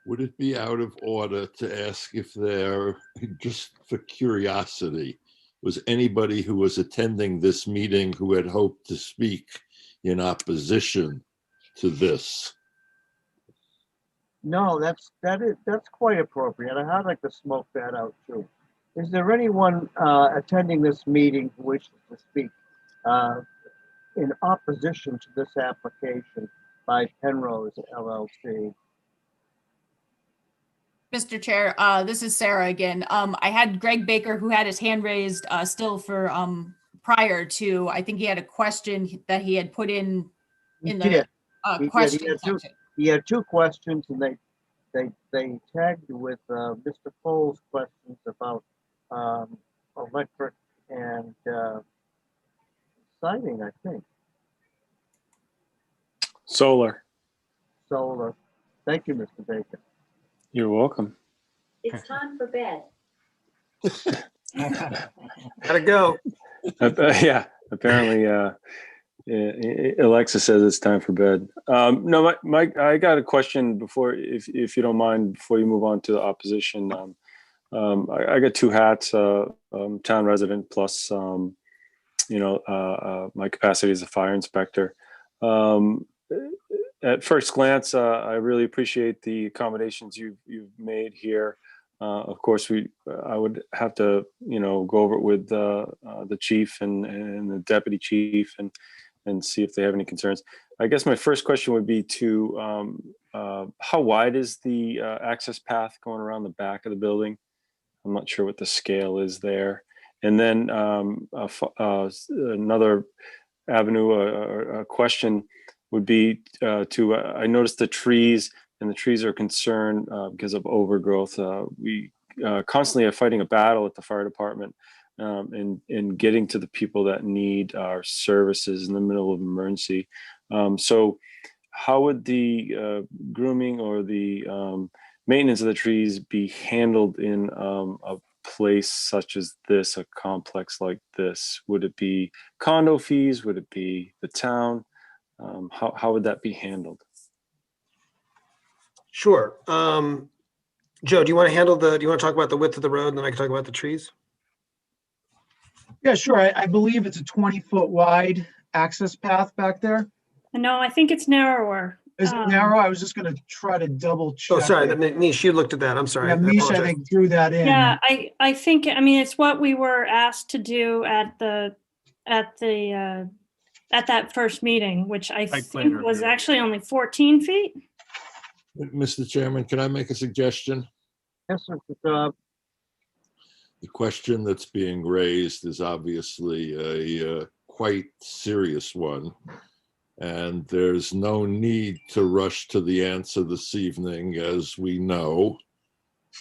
Would it be out of order to ask if there, just for curiosity, was anybody who was attending this meeting who had hoped to speak in opposition to this? No, that's quite appropriate. I'd like to smoke that out too. Is there anyone attending this meeting who wishes to speak in opposition to this application by Penrose LLC? Mr. Chair, this is Sarah again. I had Greg Baker, who had his hand raised still for prior to, I think he had a question that he had put in the question section. He had two questions, and they tagged with Mr. Cole's questions about electric and siding, I think. Solar. Thank you, Mr. Baker. You're welcome. It's time for bed. Gotta go. Yeah, apparently Alexa says it's time for bed. No, Mike, I got a question before, if you don't mind, before you move on to the opposition. I got two hats, town resident plus, my capacity as a fire inspector. At first glance, I really appreciate the accommodations you've made here. Of course, I would have to, go over it with the chief and the deputy chief and see if they have any concerns. I guess my first question would be to how wide is the access path going around the back of the building? I'm not sure what the scale is there. And then another avenue, a question would be I noticed the trees, and the trees are concerned because of overgrowth. We constantly are fighting a battle at the fire department in getting to the people that need our services in the middle of emergency. So how would the grooming or the maintenance of the trees be handled in a place such as this, a complex like this? Would it be condo fees? Would it be the town? How would that be handled? Sure. Joe, do you want to talk about the width of the road, and then I can talk about the trees? Yeah, sure. I believe it's a 20-foot wide access path back there. No, I think it's narrower. Is it narrow? I was just going to try to double check. Oh, sorry, it. Mish, you looked at that. I'm sorry. Yeah, Mish, I think, threw that in. Yeah, I think, I mean, it's what we were asked to do at that first meeting, which I think was actually only 14 feet. Mr. Chairman, can I make a suggestion? Yes, Mr. Cobb. The question that's being raised is obviously a quite serious one, and there's no need to rush to the answer this evening, as we know,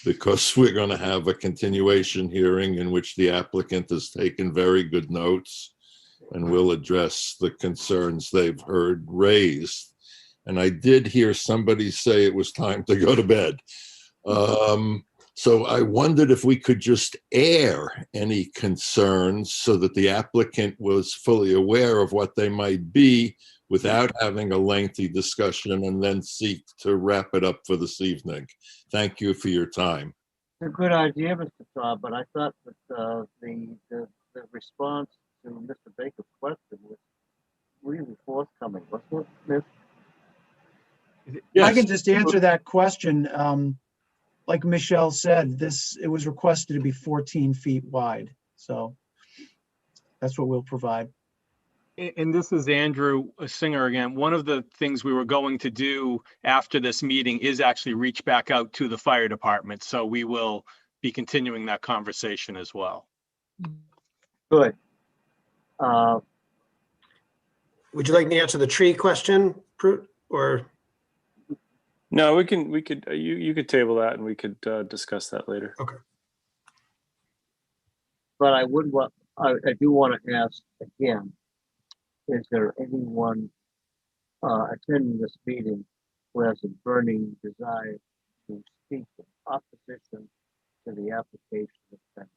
because we're going to have a continuation hearing in which the applicant has taken very good notes and will address the concerns they've heard raised. And I did hear somebody say it was time to go to bed. So I wondered if we could just air any concerns so that the applicant was fully aware of what they might be without having a lengthy discussion, and then seek to wrap it up for this evening. Thank you for your time. It's a good idea, Mr. Cobb, but I thought that the response to Mr. Baker's question was really forthcoming, wasn't it, Miss? Yes. I can just answer that question. Like Michelle said, it was requested to be 14 feet wide. So that's what we'll provide. And this is Andrew Singer again. One of the things we were going to do after this meeting is actually reach back out to the fire department. So we will be continuing that conversation as well. Good. Would you like me to answer the tree question, Prut, or? No, you could table that, and we could discuss that later. Okay. But I do want to ask again, is there anyone attending this meeting who has a burning desire to speak in opposition to the application of Fenway?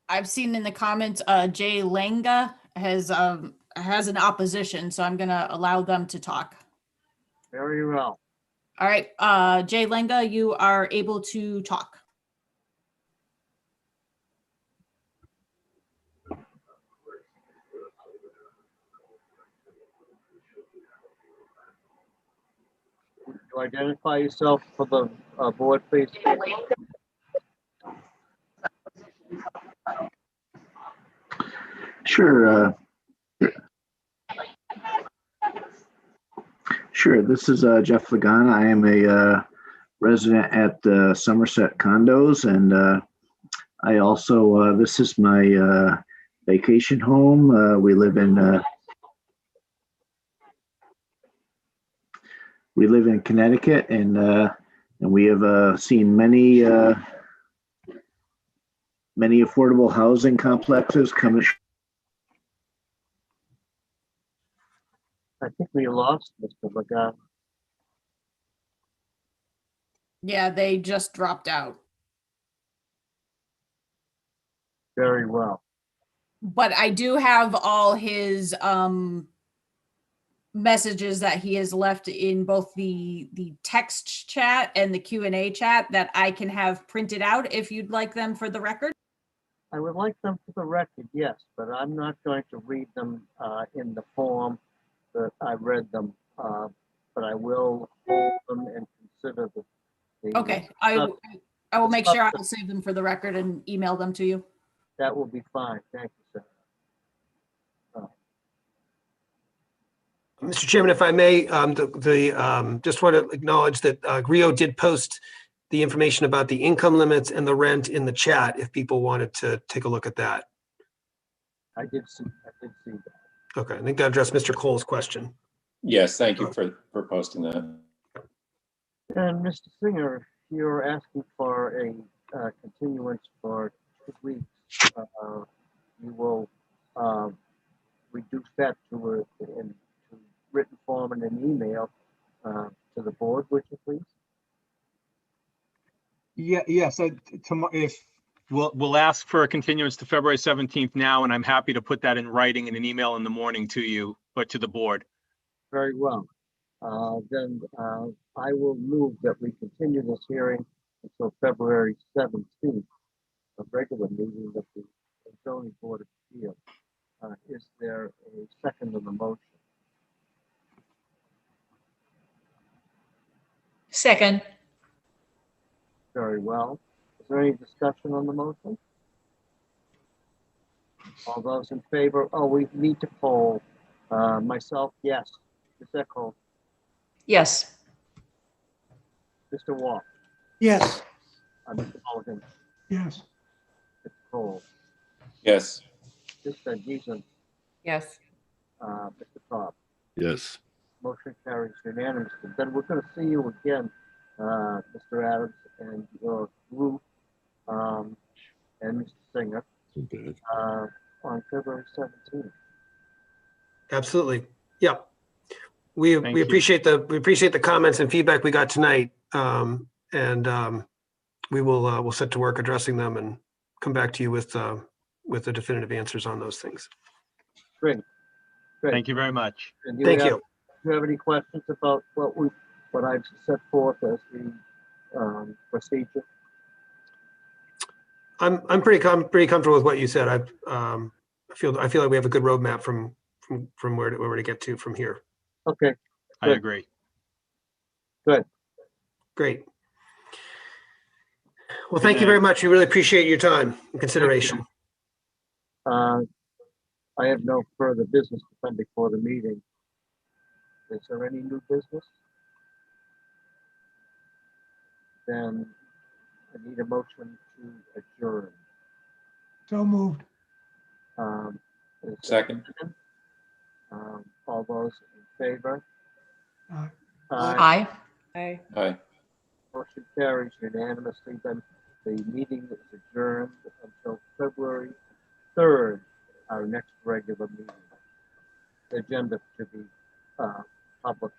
I've seen in the comments, Jay Lenga has an opposition, so I'm gonna allow them to talk. Very well. All right, Jay Lenga, you are able to talk. Would you identify yourself for the board, please? Sure. Sure. This is Jeff Lagana. I am a resident at Somerset Condos, and I also this is my vacation home. We live in Connecticut, and we have seen many affordable housing complexes come. I think we lost Mr. Lagana. Yeah, they just dropped out. Very well. But I do have all his messages that he has left in both the text chat and the Q&A chat that I can have printed out if you'd like them for the record. I would like them for the record, yes, but I'm not going to read them in the form that I read them, but I will hold them and consider the Okay, I will make sure I will save them for the record and email them to you. That will be fine. Thank you, sir. Mr. Chairman, if I may, just want to acknowledge that Rio did post the information about the income limits and the rent in the chat if people wanted to take a look at that. I did see that. Okay, I think that addressed Mr. Cole's question. Yes, thank you for posting that. And Mr. Singer, you're asking for a continuance for 2 weeks. You will reduce that to written form and an email to the board, would you please? Yeah, yes, if we'll ask for a continuance to February 17th now, and I'm happy to put that in writing in an email in the morning to you, but to the board. Very well. Then I will move that we continue this hearing until February 17th, a regular meeting of the zoning board of appeals. Is there a second on the motion? Second. Very well. Is there any discussion on the motion? All those in favor? Oh, we need to poll. Myself, yes. Ms. Echo, Yes. Mr. Walk, Yes. Mr. Mulligan, Yes. Mr. Cole, Yes. Mr. Giesen, Yes. Mr. Cobb. Yes. Motion carries unanimously. Then we're going to see you again, Mr. Adams, and your group, and Mr. Singer, on February 17th. Absolutely. Yeah. We you. appreciate the comments and feedback we got tonight. We will we'll set to work addressing them and come back to you with the definitive answers on those things. Great. Great. Thank you very much. And Thank you. Do you have any questions about what I've set forth as the procedure? I'm pretty comfortable with what you said. I feel like we have a good roadmap from where to get to from here. Okay. I Good. agree. Good. Great. Well, thank you very much. We really appreciate your time and consideration. I have no further business to come before the meeting. Is there any new business? Then I need a motion to adjourn. So moved. Is there a Second. All those in favor? Aye. Aye. Aye. Motion carries unanimously. Then the meeting is adjourned until February 3rd, our next regular meeting. The agenda to be published